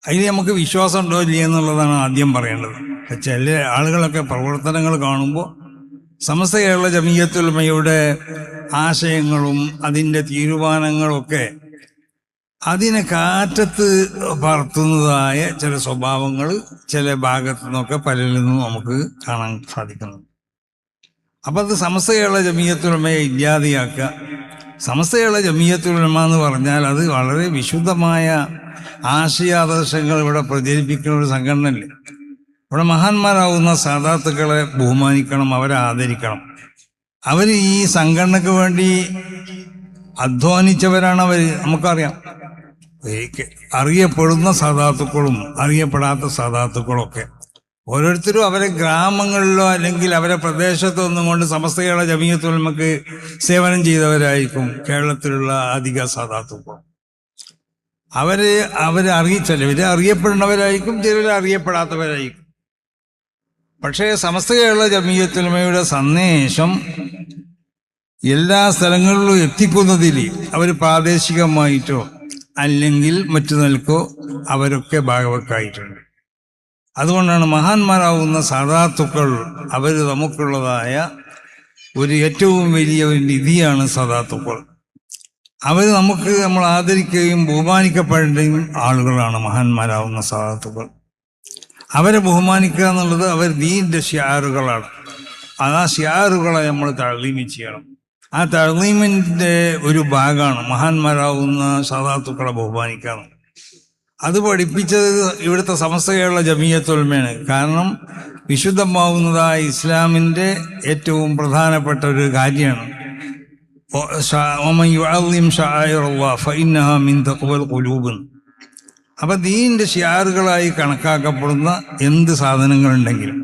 അതിൽ നമുക്ക് വിശ്വാസം ഉണ്ടോ ഇല്ല എന്നുള്ളതാണ് ആദ്യം പറയേണ്ടത്. ചില ആളുകളൊക്കെ പ്രവർത്തനങ്ങൾ കാണുമ്പോൾ സമസ്ത കേരള ജമീയത്തുൽ ഉലമയുടെ ആശയങ്ങളും അതിൻ്റെ തീരുമാനങ്ങളൊക്കെ അതിനെ കാറ്റത്ത് പറത്തുന്നതായ ചില സ്വഭാവങ്ങൾ ചില ഭാഗത്തു നിന്നൊക്കെ പലരിൽ നിന്നും നമുക്ക് കാണാൻ സാധിക്കുന്നു. അപ്പം അത് സമസ്ത കേരള ജമിയത്തുൽ ഉലമയെ ഇല്ലാതെയാക്കുക. സമസ്ത കേരള ജമിയത്തുൽ ഉലമ എന്ന് പറഞ്ഞാൽ അത് വളരെ വിശുദ്ധമായ ആശയാദർശങ്ങൾ ഇവിടെ പ്രചരിപ്പിക്കുന്ന ഒരു സംഘടനയല്ലേ. ഇവിടെ മഹാന്മാരാകുന്ന സാദാത്തുക്കളെ ബഹുമാനിക്കണം, അവരെ ആദരിക്കണം. അവർ ഈ സംഘടനയ്ക്ക് വേണ്ടി അധ്വാനിച്ചവരാണ് അവർ. നമുക്കറിയാം, അറിയപ്പെടുന്ന സാദാത്തുക്കളും അറിയപ്പെടാത്ത സാദാത്തുക്കളൊക്കെ ഓരോരുത്തരും അവരെ ഗ്രാമങ്ങളിലോ അല്ലെങ്കിൽ അവരെ പ്രദേശത്തോ ഒന്നും കൊണ്ട് സമസ്ത കേരള ജമിയത്തുൽ ഉലമക്ക് സേവനം ചെയ്തവരായിരിക്കും കേരളത്തിലുള്ള അധിക സാദാത്തുക്കൾ. ചിലവര് അറിയപ്പെടുന്നവരായിരിക്കും, ചിലവർ അറിയപ്പെടാത്തവരായിരിക്കും. പക്ഷേ സമസ്ത കേരള ജമിയത്തുൽ ഉലമയുടെ സന്ദേശം എല്ലാ സ്ഥലങ്ങളിലും എത്തിക്കുന്നതിൽ അവർ പ്രാദേശികമായിട്ടോ അല്ലെങ്കിൽ മറ്റു നിലക്കോ അവരൊക്കെ ഭാഗവക്കായിട്ടുണ്ട്. അതുകൊണ്ടാണ് മഹാന്മാരാവുന്ന സാദാത്തുക്കൾ അവർ നമുക്കുള്ളതായ ഒരു ഏറ്റവും വലിയ ഒരു നിധിയാണ് സാദാത്തുക്കൾ. അവർ നമ്മൾ ആദരിക്കുകയും ബഹുമാനിക്കപ്പെടേണ്ട ആളുകളാണ് മഹാന്മാരാവുന്ന സാദാത്തുക്കൾ. അവരെ ബഹുമാനിക്കുക എന്നുള്ളത് അവർ ദീനിന്റെ ഷിയാറുകളാണ്. ആ ഷിയാറുകളെ നമ്മൾ തഅ്ലീം ചെയ്യണം. ആ തഅ്ലീമിന്റെ ഒരു ഭാഗമാണ് മഹാന്മാരാവുന്ന സാദാത്തുക്കളെ ബഹുമാനിക്കുക. അത് പഠിപ്പിച്ചത് ഇവിടുത്തെ സമസ്ത കേരള ജമിയത്തുൽ ഉലമയാണ്. കാരണം വിശുദ്ധമാവുന്നതായ ഇസ്ലാമിന്റെ ഏറ്റവും പ്രധാനപ്പെട്ട ഒരു കാര്യമാണ് അപ്പൊ ദീനിന്റെ ഷിയാറുകളായി കണക്കാക്കപ്പെടുന്ന എന്ത് സാധനങ്ങളുണ്ടെങ്കിലും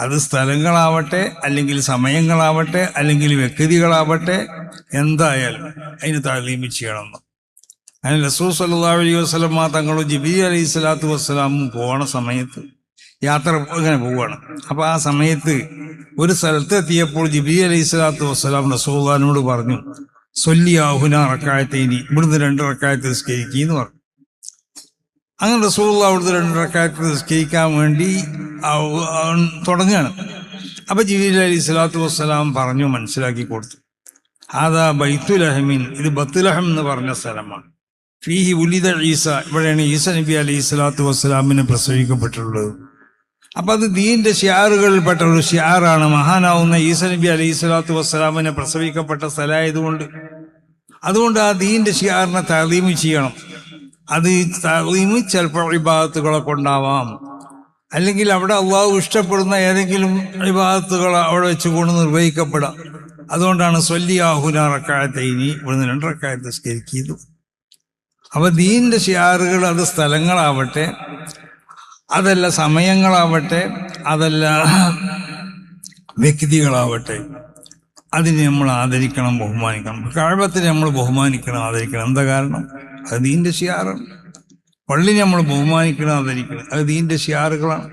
അത് സ്ഥലങ്ങളാവട്ടെ അല്ലെങ്കിൽ സമയങ്ങളാവട്ടെ അല്ലെങ്കിൽ വ്യക്തികളാവട്ടെ എന്തായാലും അതിന് തഅ്ലീം ചെയ്യണം. അതിന് റസൂൽ സല്ലല്ലാഹു അലൈഹി വസല്ലം തങ്ങളും ജിബ്രീൽ അലൈഹി സ്വലാത്തു വസ്സലാമും പോണ സമയത്ത് യാത്ര ഇങ്ങനെ പോവുകയാണ്. അപ്പൊ ആ സമയത്ത് ഒരു സ്ഥലത്ത് എത്തിയപ്പോൾ ജിബ്രീൽ അലൈഹി സ്വലാത്തു വസ്സലാം റസൂലുള്ളാഹിനോട് പറഞ്ഞു, സ്വല്ലിയാ ഹുനാ റക്അത്തൈനി, ഇവിടുന്ന് 2 റക്അത്ത് നിസ്കരിക്കുന്നു പറഞ്ഞു. അങ്ങനെ റസൂലുള്ളാഹി അവിടുന്ന് 2 റക്അത്ത് നിസ്കരിക്കാൻ വേണ്ടി തുടങ്ങുകയാണ്. അപ്പൊ ജിബ്രീൽ അലൈഹി സ്വലാത്തു വസ്സലാം പറഞ്ഞു, മനസ്സിലാക്കി കൊടുത്തു, ആദാ ബൈത്തുലഹമിൻ, ഇത് ബത്തുലഹം എന്ന് പറഞ്ഞ സ്ഥലമാണ്. ഫീഹി ഉലിദ ഈസ, ഇവിടെയാണ് ഈസ നബി അലൈഹി സ്വലാത്തു വസ്സലാമിനെ പ്രസവിക്കപ്പെട്ടിട്ടുള്ളത്. അപ്പൊ അത് ദീന്റെ ഷിയാറുകളിൽപ്പെട്ട ഒരു ഷിയാറാണ്. മഹാനാവുന്ന ഈസ നബി അലൈഹി സ്വലാത്തു വസ്സലാമിനെ പ്രസവിക്കപ്പെട്ട സ്ഥലമായതുകൊണ്ട് അതുകൊണ്ട് ആ ദീന്റെ ഷിയാറിനെ തഅ്ലീം ചെയ്യണം. അത് തഅ്ലീം ചിലപ്പോൾ ഇബാദത്തുകളെ കൊണ്ടാവാം, അല്ലെങ്കിൽ അവിടെ അള്ളാഹു ഇഷ്ടപ്പെടുന്ന ഏതെങ്കിലും ഇബാദത്തുകൾ അവിടെ വെച്ചുകൊണ്ട് നിർവഹിക്കപ്പെടാം. അതുകൊണ്ടാണ് സ്വല്ലിയാ ഹുനാ റക്അത്തൈനി, ഇവിടുന്ന് 2 റക്അത്ത് നിസ്കരിക്കുന്നു. അപ്പൊ ദീനിന്റെ ഷിയാറുകൾ അത് സ്ഥലങ്ങളാവട്ടെ, അതല്ല സമയങ്ങളാവട്ടെ, അതല്ല വ്യക്തികളാവട്ടെ, അതിനെ നമ്മൾ ആദരിക്കണം, ബഹുമാനിക്കണം. കഅബത്തിനെ നമ്മൾ ബഹുമാനിക്കണം, ആദരിക്കണം. എന്താ കാരണം? അത് ദീനിന്റെ ഷിയാറാണ്. പള്ളിനെ നമ്മൾ ബഹുമാനിക്കണം, ആദരിക്കണം, അത് ദീനിന്റെ ഷിയാറുകളാണ്.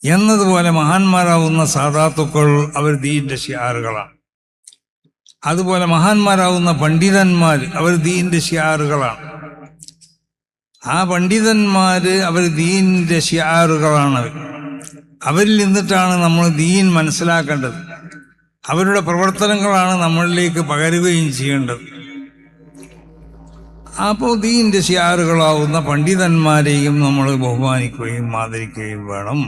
എന്നതുപോലെ മഹാന്മാരാവുന്ന സാദാത്തുക്കൾ അവർ ദീനിന്റെ ഷിയാറുകളാണ്. അതുപോലെ മഹാന്മാരാവുന്ന പണ്ഡിതന്മാർ അവർ ദീനിന്റെ ഷിയാറുകളാണ്. ആ പണ്ഡിതന്മാര് അവർ ദീനിന്റെ ഷിയാറുകളാണ്. അവരിൽ നിന്നിട്ടാണ് നമ്മൾ ദീൻ മനസ്സിലാക്കേണ്ടത്. അവരുടെ പ്രവർത്തനങ്ങളാണ് നമ്മളിലേക്ക് പകരുകയും ചെയ്യേണ്ടത്. അപ്പോൾ ദീനിന്റെ ഷിയാറുകളാവുന്ന പണ്ഡിതന്മാരെയും നമ്മൾ ബഹുമാനിക്കുകയും ആദരിക്കുകയും വേണം.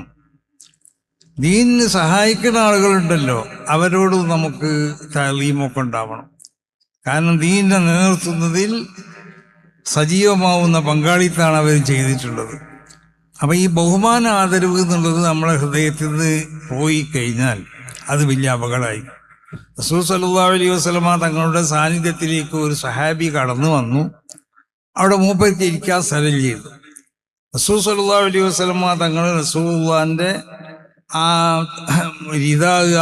ദീനിന് സഹായിക്കുന്ന ആളുകളുണ്ടല്ലോ, അവരോട് നമുക്ക് തഅ്ലീമൊക്കെ ഉണ്ടാവണം. കാരണം ദീനിനെ നിലനിർത്തുന്നതിൽ സജീവമാവുന്ന പങ്കാളിത്താണ് അവർ ചെയ്തിട്ടുള്ളത്. അപ്പൊ ഈ ബഹുമാന ആദരവ് എന്നുള്ളത് നമ്മുടെ ഹൃദയത്തിൽ നിന്ന് പോയി കഴിഞ്ഞാൽ അത് വലിയ അപകടമായി. റസൂൽ സല്ലല്ലാഹു അലൈഹി വസല്ലമ തങ്ങളുടെ സാന്നിധ്യത്തിലേക്ക് ഒരു സഹാബി കടന്നു വന്നു. അവിടെ മൂപ്പർക്ക് ഇരിക്കാൻ സ്ഥലം ചെയ്തു. റസൂൽ സല്ലല്ലാഹു അലൈഹി വസല്ലമ തങ്ങൾ റസൂലുള്ളാഹിന്റെ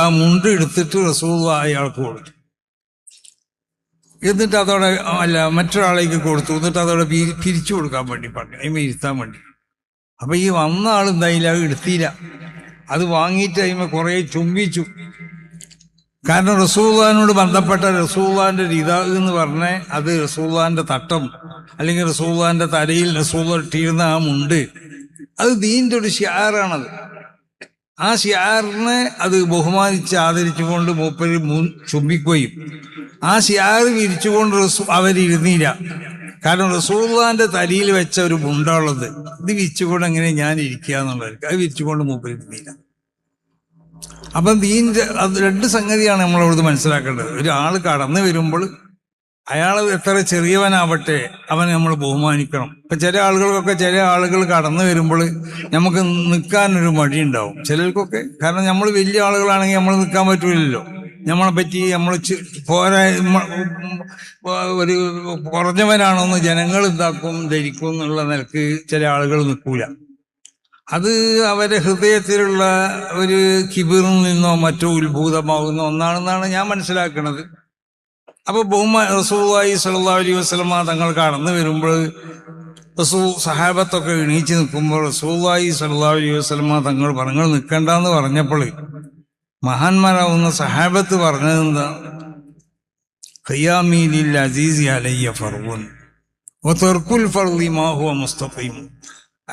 ആ മുണ്ട് എടുത്തിട്ട് റസൂലുള്ളാഹി അയാൾക്ക് കൊടുത്തു. എന്നിട്ട് അതോടെ മറ്റൊരാളേക്ക് കൊടുത്തു. എന്നിട്ട് അതോടെ പിരിച്ചു കൊടുക്കാൻ വേണ്ടി പറഞ്ഞു, അതിമ ഇരുത്താൻ വേണ്ടി. അപ്പൊ ഈ വന്ന ആൾ എന്തായാലും അത് എടുത്തില്ല. അത് വാങ്ങിയിട്ട് അതിമ കുറെ ചുംബിച്ചു. കാരണം റസൂലുള്ളാഹിനോട് ബന്ധപ്പെട്ട റസൂലുള്ളാഹിന്റെ റിദാ എന്ന് പറഞ്ഞ അത് റസൂലുള്ളാഹിന്റെ തട്ടം അല്ലെങ്കിൽ റസൂലുള്ളാഹിന്റെ തലയിൽ റസൂലുള്ളാഹി ഇട്ടിരുന്ന ആ മുണ്ട്, അത് ദീനിന്റെ ഒരു ഷിയാറാണത്. ആ ഷിയാറിനെ അത് ബഹുമാനിച്ച് ആദരിച്ചുകൊണ്ട് മൂപ്പര് ചുംബിക്കുകയും ആ ഷിയാർ വിരിച്ചുകൊണ്ട് അവരിരുന്നില്ല. കാരണം റസൂലുള്ളാഹിന്റെ തലയിൽ വെച്ച ഒരു മുണ്ടുള്ളത്, ഇത് വിരിച്ചുകൊണ്ട് എങ്ങനെ ഞാൻ ഇരിക്കുക എന്നുള്ളത്, അത് വിരിച്ചുകൊണ്ട് മൂപ്പര് ഇരുന്നില്ല. അപ്പം അത് രണ്ട് സംഗതിയാണ് നമ്മളവിടുന്ന് മനസ്സിലാക്കേണ്ടത്. ഒരാൾ കടന്നു വരുമ്പോൾ അയാൾ എത്ര ചെറിയവനാവട്ടെ അവനെ നമ്മൾ ബഹുമാനിക്കണം. ഇപ്പം ചില ആളുകൾ കടന്നു വരുമ്പോൾ നമുക്ക് നിൽക്കാനൊരു മടിയുണ്ടാവും ചിലർക്കൊക്കെ. കാരണം നമ്മൾ വലിയ ആളുകളാണെങ്കിൽ നമ്മൾ നിൽക്കാൻ പറ്റൂലല്ലോ. നമ്മളെ പറ്റി നമ്മൾ ഒരു കുറഞ്ഞവനാണെന്ന് ജനങ്ങൾ ധരിക്കും എന്നുള്ള നിലക്ക് ചില ആളുകൾ നിൽക്കൂല. അത് അവരുടെ ഹൃദയത്തിലുള്ള ഒരു കിബിറിൽ നിന്നോ മറ്റോ ഉത്ഭൂതമാകുന്ന ഒന്നാണെന്നാണ് ഞാൻ മനസ്സിലാക്കുന്നത്. അപ്പൊ റസൂലുള്ളാഹി സ്വല്ലല്ലാഹു അലൈഹി വസല്ലമ തങ്ങൾ കടന്നു വരുമ്പോൾ സഹാബത്തൊക്കെ എണീച്ച് നിൽക്കുമ്പോൾ റസൂലുള്ളാഹി സ്വല്ലല്ലാഹു അലൈഹി വസല്ലമ തങ്ങൾ നിങ്ങൾ നിൽക്കണ്ടെന്ന് പറഞ്ഞപ്പോൾ മഹാന്മാരാവുന്ന സഹാബത്ത് പറഞ്ഞതെന്താ? ഖിയാമി ലിൽ അസീസി അലയ്യ ഫർവുൻ വതർകുൽ ഫർളി മാ ഹുവ മുസ്തഖീം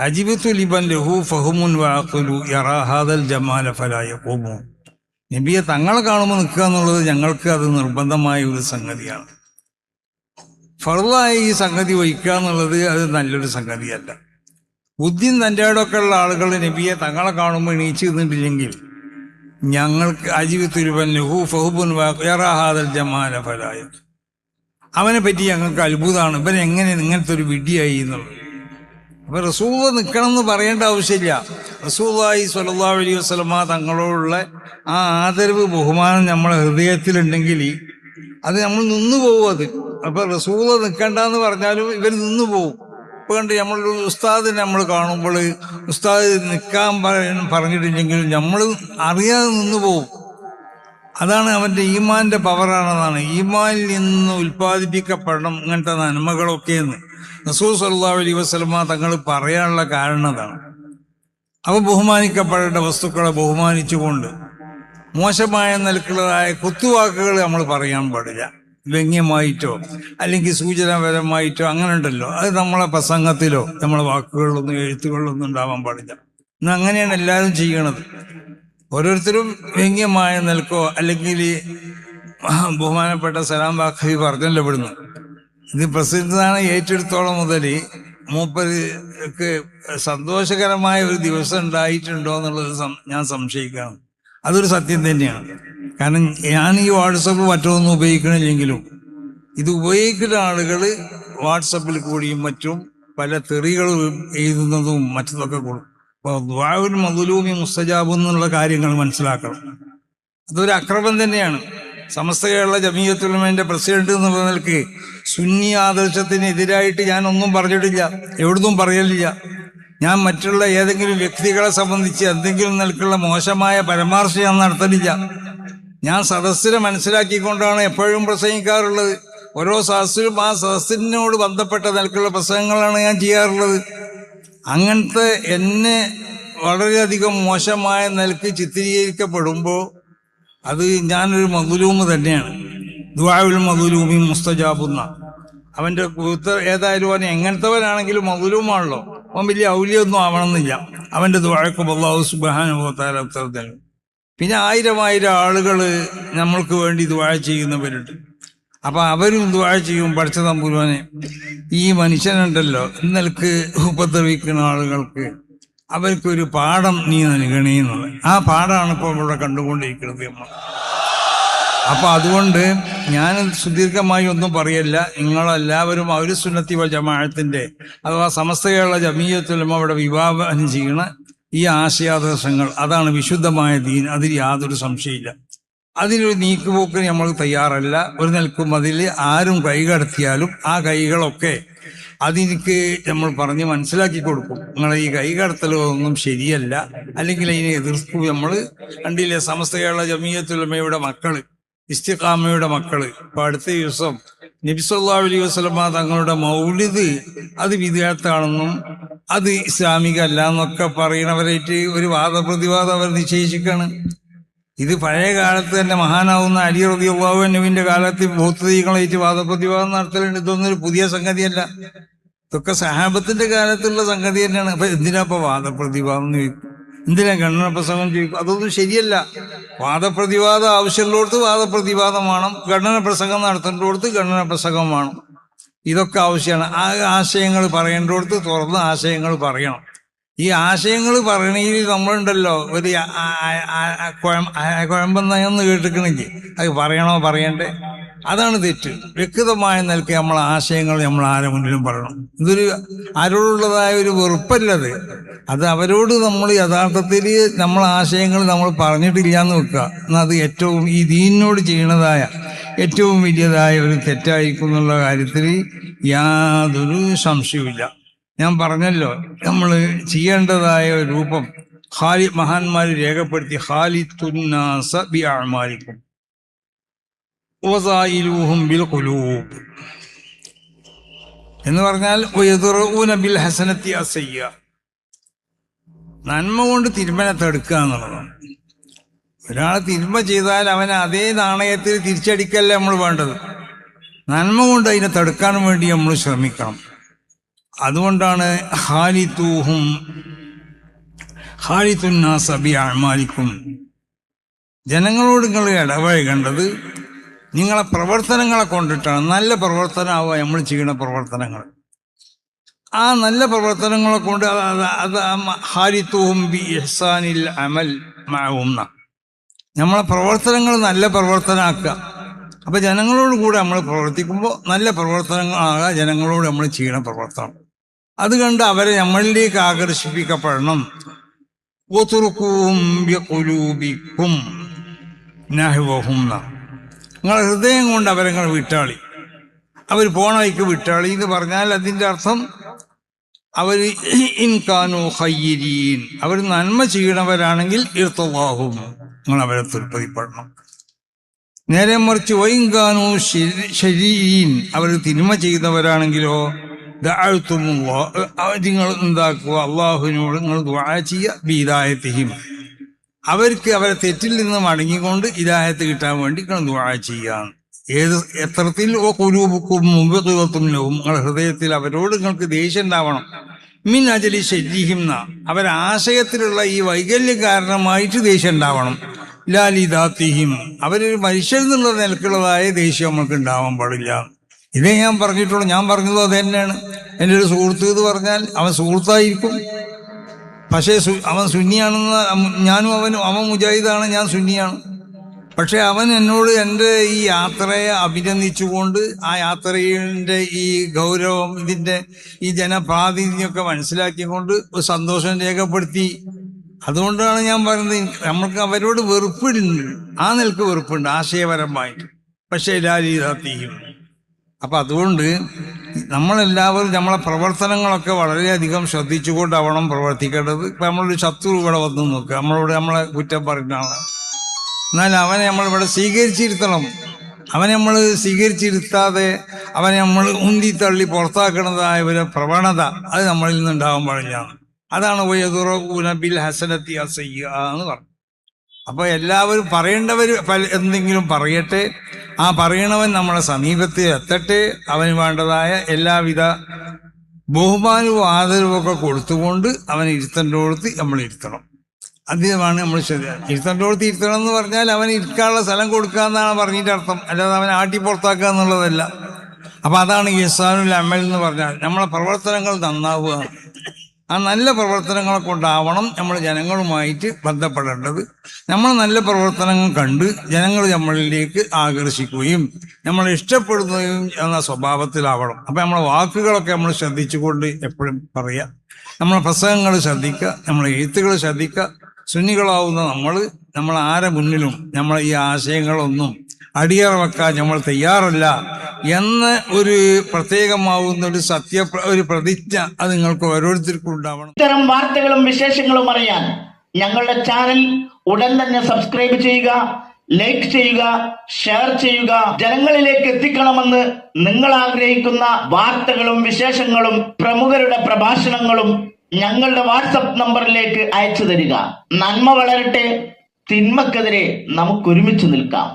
അജിബതു ലിബൻ ലഹു ഫഹുമുൻ വഅഖലു യറാ ഹാദൽ ജമാല ഫലാ യഖൂമു. നബിയെ തങ്ങളെ കാണുമ്പോൾ നിൽക്കുക എന്നുള്ളത് ഞങ്ങൾക്ക് അത് നിർബന്ധമായ ഒരു സംഗതിയാണ്. ഫർളായ ഈ സംഗതി വഹിക്കുക എന്നുള്ളത് അത് നല്ലൊരു സംഗതിയല്ല. ബുദ്ധിയും തൻ്റെ ഇടമൊക്കെ ഉള്ള ആളുകൾ നബിയെ തങ്ങളെ കാണുമ്പോൾ എണീച്ച് നിന്നിട്ടില്ലെങ്കിൽ ഞങ്ങൾക്ക് അജിബത്തുലിബൻ ലഹു ഫഹുമുൻ യറാ ഹാദൽ ജമാല ഫലാ യഖൂമു. അവനെ പറ്റി ഞങ്ങൾക്ക് അത്ഭുതമാണ്, ഇവൻ എങ്ങനെ ഇങ്ങനത്തെ ഒരു വിഡ്ഢിയായി എന്നുള്ളത്. അപ്പൊ റസൂൽ നിൽക്കണം എന്ന് പറയേണ്ട ആവശ്യമില്ല. റസൂലുള്ളാഹി സ്വല്ലല്ലാഹു അലൈഹി വസല്ലമ തങ്ങളോടുള്ള ആ ആദരവ് ബഹുമാനം നമ്മളെ ഹൃദയത്തിലുണ്ടെങ്കിൽ അത് നമ്മൾ നിന്നു പോകും. അത് അപ്പൊ റസൂൽ നിൽക്കണ്ടെന്ന് പറഞ്ഞാലും ഇവർ നിന്നു പോകും. ഇപ്പൊ കണ്ട് നമ്മളൊരു ഉസ്താദിനെ നമ്മൾ കാണുമ്പോൾ ഉസ്താദ് നിൽക്കാൻ പറഞ്ഞിട്ടില്ലെങ്കിലും നമ്മൾ അറിയാതെ നിന്നു പോകും. അതാണ് അവന്റെ ഈമാന്റെ പവറാണെന്നാണ്. ഈമാനിൽ നിന്ന് ഉൽപ്പാദിപ്പിക്കപ്പെടണം ഇങ്ങനത്തെ നന്മകളൊക്കെ എന്ന് റസൂൽ സ്വല്ലല്ലാഹു അലൈഹി വസല്ലമ തങ്ങൾ പറയാനുള്ള കാരണം അതാണ്. അവ ബഹുമാനിക്കപ്പെടേണ്ട വസ്തുക്കളെ ബഹുമാനിച്ചുകൊണ്ട് മോശമായ നിലക്കുള്ളതായ കുത്തുവാക്കുകൾ നമ്മൾ പറയാൻ പാടില്ല. വ്യംഗ്യമായിട്ടോ അല്ലെങ്കിൽ സൂചനാപരമായിട്ടോ അങ്ങനെ ഉണ്ടല്ലോ, അത് നമ്മളെ പ്രസംഗത്തിലോ നമ്മളെ വാക്കുകളിലൊന്നും എഴുത്തുകളിലൊന്നും ഉണ്ടാവാൻ പാടില്ല. ഇന്ന് അങ്ങനെയാണ് എല്ലാവരും ചെയ്യണത്. ഓരോരുത്തരും വ്യംഗ്യമായ നിലക്കോ അല്ലെങ്കിൽ ബഹുമാനപ്പെട്ട സലാം ബാഖവി പറഞ്ഞല്ലോ ഇവിടുന്ന്, ഇത് പ്രസിദ്ധമാണ് ഏറ്റെടുത്തോളം മുതൽ മൂപ്പർക്ക് സന്തോഷകരമായ ഒരു ദിവസം ഉണ്ടായിട്ടുണ്ടോ എന്നുള്ളത് ഞാൻ സംശയിക്കുകയാണ്. അതൊരു സത്യം തന്നെയാണ്. കാരണം ഞാൻ ഈ വാട്സപ്പ് മറ്റൊന്നും ഉപയോഗിക്കണില്ലെങ്കിലും ഇത് ഉപയോഗിക്കുന്ന ആളുകൾ വാട്സപ്പിൽ കൂടിയും മറ്റും പല തെറികൾ എഴുതുന്നതും മറ്റതൊക്കെ കൂടും. അപ്പോൾ ദുആഉൽ മദ്ലൂമി മുസ്തജാബ് എന്നുള്ള കാര്യങ്ങൾ മനസ്സിലാക്കണം. അതൊരു അക്രമം തന്നെയാണ്. സമസ്ത കേരള ജമീയത്തുൽ ഉലമയുടെ പ്രസിഡന്റ് എന്നുള്ള നിലയ്ക്ക് സുന്നി ആദർശത്തിനെതിരായിട്ട് ഞാൻ ഒന്നും പറഞ്ഞിട്ടില്ല, എവിടുന്നും പറയലില്ല. ഞാൻ മറ്റുള്ള ഏതെങ്കിലും വ്യക്തികളെ സംബന്ധിച്ച് എന്തെങ്കിലും നിലക്കുള്ള മോശമായ പരാമർശം ഞാൻ നടത്തലില്ല. ഞാൻ സദസ്സിനെ മനസ്സിലാക്കിക്കൊണ്ടാണ് എപ്പോഴും പ്രസംഗിക്കാറുള്ളത്. ഓരോ സദസ്സിലും ആ സദസ്സിനോട് ബന്ധപ്പെട്ട നിലക്കുള്ള പ്രസംഗങ്ങളാണ് ഞാൻ ചെയ്യാറുള്ളത്. അങ്ങനത്തെ എന്നെ വളരെയധികം മോശമായ നിലക്ക് ചിത്രീകരിക്കപ്പെടുമ്പോൾ അത് ഞാനൊരു മദ്ലൂമ് തന്നെയാണ്. ദുആഉൽ മദ്ലൂമി മുസ്തജാബുന്ന അവന്റെ ഏതായാലും അവൻ എങ്ങനത്തവനാണെങ്കിലും മദ്ലൂമാണല്ലോ. അവൻ വലിയ ഔലിയൊന്നും ആവണമെന്നില്ല. അവന്റെ ദുആക്കും അല്ലാഹു സുബ്ഹാനഹു വ തആല ഉത്തരം തരും. പിന്നെ ആയിരം ആളുകൾ നമ്മൾക്ക് വേണ്ടി ദുആ ചെയ്യുന്നവരുണ്ട്. അപ്പൊ അവരും ദുആ ചെയ്യും, പഠിച്ച തമ്പുരാനെ ഈ മനുഷ്യനുണ്ടല്ലോ ഇന്നൽക്ക് ഉപദ്രവിക്കുന്ന ആളുകൾക്ക് അവർക്കൊരു പാഠം നീ നൽകണേ എന്നുള്ളത്. ആ പാഠമാണ് ഇപ്പോൾ ഇവിടെ കണ്ടുകൊണ്ടിരിക്കുന്നത് നമ്മൾ. അപ്പൊ അതുകൊണ്ട് ഞാൻ സുദീർഘമായി ഒന്നും പറയല്ല. നിങ്ങളെല്ലാവരും ഒരു സുന്നത്തി വൽ ജമാഅത്തിന്റെ അഥവാ സമസ്ത കേരള ജമീയത്തുൽ ഉലമ അവിടെ വിഭാവനം ചെയ്യണ ഈ ആശയാദർശങ്ങൾ അതാണ് വിശുദ്ധമായ ദീൻ. അതിൽ യാതൊരു സംശയമില്ല. അതിനൊരു നീക്കുപോക്കിന് നമ്മൾ തയ്യാറല്ല. ഒരു നിൽക്കും അതിൽ ആരും കൈകടത്തിയാലും ആ കൈകളൊക്കെ അതിനക്ക് നമ്മൾ പറഞ്ഞ് മനസ്സിലാക്കി കൊടുക്കും. നിങ്ങളെ ഈ കൈകടത്തലൊന്നും ശരിയല്ല, അല്ലെങ്കിൽ അതിനെ എതിർക്കും. നമ്മൾ കണ്ടില്ലേ സമസ്ത കേരള ജമീയത്തുൽ ഉലമയുടെ മക്കള്, ഇസ്തിഖാമയുടെ മക്കള് ഇപ്പൊ അടുത്ത ദിവസം നബി സല്ലല്ലാഹു അലൈഹി വസല്ലമ തങ്ങളുടെ മൗലിദ് അത് വിദ്യാർത്ഥാണെന്നും അത് ഇസ്ലാമിക അല്ല എന്നൊക്കെ പറയണവരായിട്ട് ഒരു വാദപ്രതിവാദം അവർ നിശ്ചയിച്ചിരിക്കുകയാണ്. ഇത് പഴയ കാലത്ത് തന്നെ മഹാനാവുന്ന അലി റളിയല്ലാഹു അൻഹുവിന്റെ കാലത്ത് ബൗദ്ധീകളായിട്ട് വാദപ്രതിവാദം നടത്തലുണ്ട്. ഇതൊന്നും ഒരു പുതിയ സംഗതിയല്ല. ഇതൊക്കെ സഹാബത്തിന്റെ കാലത്തുള്ള സംഗതി തന്നെയാണ്. അപ്പൊ എന്തിനാ ഇപ്പൊ വാദപ്രതിവാദം ചോദിക്കും, എന്തിനാ ഗണന പ്രസംഗം ചോദിക്കും? അതൊന്നും ശരിയല്ല. വാദപ്രതിവാദം ആവശ്യമുള്ളിടത്ത് വാദപ്രതിവാദം വേണം, ഗണന പ്രസംഗം നടത്തേണ്ടിടത്ത് ഗണന പ്രസംഗം വേണം. ഇതൊക്കെ ആവശ്യമാണ്. ആ ആശയങ്ങൾ പറയേണ്ടിടത്ത് തുറന്ന് ആശയങ്ങൾ പറയണം. ഈ ആശയങ്ങൾ പറയണമെങ്കിൽ നമ്മളുണ്ടല്ലോ ഒരു കുഴമ്പെന്ന് കേട്ടിക്കണെങ്കിൽ അത് പറയണോ പറയണ്ടേ? അതാണ് തെറ്റ്. വ്യക്തമായ നിലയ്ക്ക് നമ്മൾ ആശയങ്ങൾ നമ്മൾ ആരെ മുന്നിലും പറയണം. ഇതൊരു ആരോടുള്ളതായ ഒരു വെറുപ്പല്ലത്. അത് അവരോട് നമ്മൾ യഥാർത്ഥത്തിൽ നമ്മൾ ആശയങ്ങൾ നമ്മൾ പറഞ്ഞിട്ടില്ല എന്ന് വെക്കുക. എന്നാൽ അത് ഏറ്റവും ഈ ദീനിനോട് ചെയ്യണതായ ഏറ്റവും വലിയതായ ഒരു തെറ്റായിരിക്കും എന്നുള്ള കാര്യത്തിൽ യാതൊരു സംശയവുമില്ല. ഞാൻ പറഞ്ഞല്ലോ, നമ്മൾ ചെയ്യേണ്ടതായ ഒരു രൂപം മഹാന്മാർ രേഖപ്പെടുത്തി ഖാലിത്തുന്നാസ ബിഅഅമാലിക്കും വസായിലുഹും ബിൽ ഖുലൂബ് എന്ന് പറഞ്ഞാൽ വയദ്റഊന ബിൽ ഹസനത്തി അസയ്യ, നന്മ കൊണ്ട് തിന്മനെ തടുക്കുക എന്നുള്ളതാണ്. ഒരാൾ തിന്മ ചെയ്താൽ അവനെ അതേ നാണയത്തിൽ തിരിച്ചടിക്കല്ല നമ്മൾ വേണ്ടത്. നന്മ കൊണ്ട് അതിനെ തടുക്കാൻ വേണ്ടി നമ്മൾ ശ്രമിക്കണം. അതുകൊണ്ടാണ് ഖാലിത്തുന്നാസ ബിഅഅമാലിക്കും, ജനങ്ങളോട് നിങ്ങൾ ഇടപഴകേണ്ടത് നിങ്ങളെ പ്രവർത്തനങ്ങളെ കൊണ്ടിട്ടാണ്. നല്ല പ്രവർത്തനമാവുക നമ്മൾ ചെയ്യുന്ന പ്രവർത്തനങ്ങൾ. ആ നല്ല പ്രവർത്തനങ്ങളെ കൊണ്ട് അത് ഖാലിത്തുഹും ബി ഇഹ്സാനിൽ അമൽ മഅഹും, നമ്മളെ പ്രവർത്തനങ്ങൾ നല്ല പ്രവർത്തനമാക്കുക. അപ്പൊ ജനങ്ങളോട് കൂടെ നമ്മൾ പ്രവർത്തിക്കുമ്പോൾ നല്ല പ്രവർത്തനങ്ങളാകുക ജനങ്ങളോട് നമ്മൾ ചെയ്യണ പ്രവർത്തനം. അത് കണ്ട് അവരെ നമ്മളിലേക്ക് ആകർഷിപ്പിക്കപ്പെടണം. നിങ്ങളെ ഹൃദയം കൊണ്ട് അവരെ വിട്ടാളി, അവർ പോണ വഴിക്ക് വിട്ടാളി എന്ന് പറഞ്ഞാൽ അതിൻ്റെ അർത്ഥം അവർ ഇൻകാനു ഖയ്യിരീൻ, അവർ നന്മ ചെയ്യണവരാണെങ്കിൽ ഇർത്തല്ലാഹും, നിങ്ങൾ അവരെ തൃപ്തിപ്പെടണം. നേരെ മറിച്ച് വൈൻകാനു ശരീൻ, അവർ തിന്മ ചെയ്തവരാണെങ്കിലോ നിങ്ങൾ എന്താക്കുക, അള്ളാഹുവിനോട് നിങ്ങൾ ദുആ ചെയ്യുക ബിഹിദായത്തിഹിം, അവർക്ക് അവരെ തെറ്റിൽ നിന്ന് മടങ്ങിക്കൊണ്ട് ഹിദായത്ത് കിട്ടാൻ വേണ്ടി നിങ്ങൾ ദുആ ചെയ്യാൻ. ഏത് എത്രത്തിൽ ഖുലൂബുക്കും മുബിഖത്തും ലഹും, നിങ്ങളുടെ ഹൃദയത്തിൽ അവരോട് നിങ്ങൾക്ക് ദേഷ്യം ഉണ്ടാവണം. മിൻ അജലി ശരീഹിംന, അവരാശയത്തിലുള്ള ഈ വൈകല്യം കാരണമായിട്ട് ദേഷ്യം ഉണ്ടാവണം. ലാലിദാത്തിഹിം, അവരൊരു മനുഷ്യരെന്നുള്ള നിലക്കുള്ളതായ ദേഷ്യം നമുക്ക് ഉണ്ടാവാൻ പാടില്ല. ഇതേ ഞാൻ പറഞ്ഞിട്ടുള്ളൂ. ഞാൻ പറഞ്ഞത് അത് തന്നെയാണ്. എൻ്റെ ഒരു സുഹൃത്ത് എന്ന് പറഞ്ഞാൽ അവൻ സുഹൃത്തായിരിക്കും, പക്ഷേ അവൻ സുന്നിയാണെന്ന് ഞാനും അവൻ മുജാഹിദാണ്, ഞാൻ സുന്നിയാണ്. പക്ഷെ അവൻ എന്നോട് എൻ്റെ ഈ യാത്രയെ അഭിനന്ദിച്ചുകൊണ്ട് ആ യാത്രയുടെ ഈ ഗൗരവം, ഇതിൻ്റെ ഈ ജനപ്രാതിനിധ്യമൊക്കെ മനസ്സിലാക്കിക്കൊണ്ട് ഒരു സന്തോഷം രേഖപ്പെടുത്തി. അതുകൊണ്ടാണ് ഞാൻ പറയുന്നത്, നമ്മൾക്ക് അവരോട് വെറുപ്പുണ്ട്, ആ നിലക്ക് വെറുപ്പുണ്ട് ആശയപരമായിട്ട്. പക്ഷേ ലാലിദാത്തിയും. അപ്പം അതുകൊണ്ട് നമ്മളെല്ലാവരും നമ്മളെ പ്രവർത്തനങ്ങളൊക്കെ വളരെയധികം ശ്രദ്ധിച്ചുകൊണ്ടാവണം പ്രവർത്തിക്കേണ്ടത്. ഇപ്പം നമ്മളൊരു ശത്രു ഇവിടെ വന്ന് നോക്കുക, നമ്മളെ കുറ്റം പറയുന്നതാണ്, എന്നാൽ അവനെ നമ്മളിവിടെ സ്വീകരിച്ചിരുത്തണം. അവനെ നമ്മൾ സ്വീകരിച്ചിരുത്താതെ അവനെ നമ്മൾ ഉന്തിത്തള്ളി പുറത്താക്കുന്നതായ ഒരു പ്രവണത അത് നമ്മളിൽ നിന്നുണ്ടാവാൻ പാടില്ല. അതാണ് വയദ്റഊന ബിൽ ഹസനത്തി അസയ്യ എന്ന് പറഞ്ഞു. അപ്പോൾ എല്ലാവരും പറയേണ്ടവർ എന്തെങ്കിലും പറയട്ടെ, ആ പറയണവൻ നമ്മളെ സമീപത്തിൽ എത്തട്ടെ. അവന് വേണ്ടതായ എല്ലാവിധ ബഹുമാനവും ആദരവും ഒക്കെ കൊടുത്തുകൊണ്ട് അവനെ ഇരുത്തേണ്ടോടത്ത് നമ്മൾ ഇരുത്തണം. അദ്ദേഹമാണ് നമ്മൾ ഇരുത്തേണ്ടോടത്ത് ഇരുത്തണം എന്ന് പറഞ്ഞാൽ അവന് ഇരിക്കാനുള്ള സ്ഥലം കൊടുക്കുക എന്നാണ് പറഞ്ഞിട്ട് അർത്ഥം, അല്ലാതെ അവനെ ആട്ടി പുറത്താക്കുക എന്നുള്ളതല്ല. അപ്പം അതാണ് ഇഹ്സാനുൽ അമൽ എന്ന് പറഞ്ഞാൽ നമ്മളെ പ്രവർത്തനങ്ങൾ നന്നാവുക. ആ നല്ല പ്രവർത്തനങ്ങളെ കൊണ്ടാവണം നമ്മൾ ജനങ്ങളുമായിട്ട് ബന്ധപ്പെടേണ്ടത്. നമ്മൾ നല്ല പ്രവർത്തനങ്ങൾ കണ്ട് ജനങ്ങൾ നമ്മളിലേക്ക് ആകർഷിക്കുകയും നമ്മൾ ഇഷ്ടപ്പെടുകയും എന്ന സ്വഭാവത്തിലാവണം. അപ്പം നമ്മളെ വാക്കുകളൊക്കെ നമ്മൾ ശ്രദ്ധിച്ചുകൊണ്ട് എപ്പോഴും പറയുക, നമ്മളെ പ്രസംഗങ്ങൾ ശ്രദ്ധിക്കുക, നമ്മളെ എഴുത്തുകൾ ശ്രദ്ധിക്കുക. സുന്നികളാവുന്ന നമ്മൾ ആരെ മുന്നിലും നമ്മൾ ഈ ആശയങ്ങളൊന്നും അടിയറ വെക്കാൻ നമ്മൾ തയ്യാറല്ല എന്ന ഒരു പ്രത്യേകമാവുന്ന ഒരു പ്രതിജ്ഞ അത് നിങ്ങൾക്ക് ഓരോരുത്തർക്കും ഉണ്ടാവണം. ഇത്തരം വാർത്തകളും വിശേഷങ്ങളും അറിയാൻ ഞങ്ങളുടെ ചാനൽ ഉടൻ തന്നെ സബ്സ്ക്രൈബ് ചെയ്യുക, ലൈക്ക് ചെയ്യുക, ഷെയർ ചെയ്യുക. ജനങ്ങളിലേക്ക് എത്തിക്കണമെന്ന് നിങ്ങൾ ആഗ്രഹിക്കുന്ന വാർത്തകളും വിശേഷങ്ങളും പ്രമുഖരുടെ പ്രഭാഷണങ്ങളും ഞങ്ങളുടെ വാട്സപ്പ് നമ്പറിലേക്ക് അയച്ചു തരിക. നന്മ വളരട്ടെ, തിന്മക്കെതിരെ നമുക്കൊരുമിച്ച് നിൽക്കാം.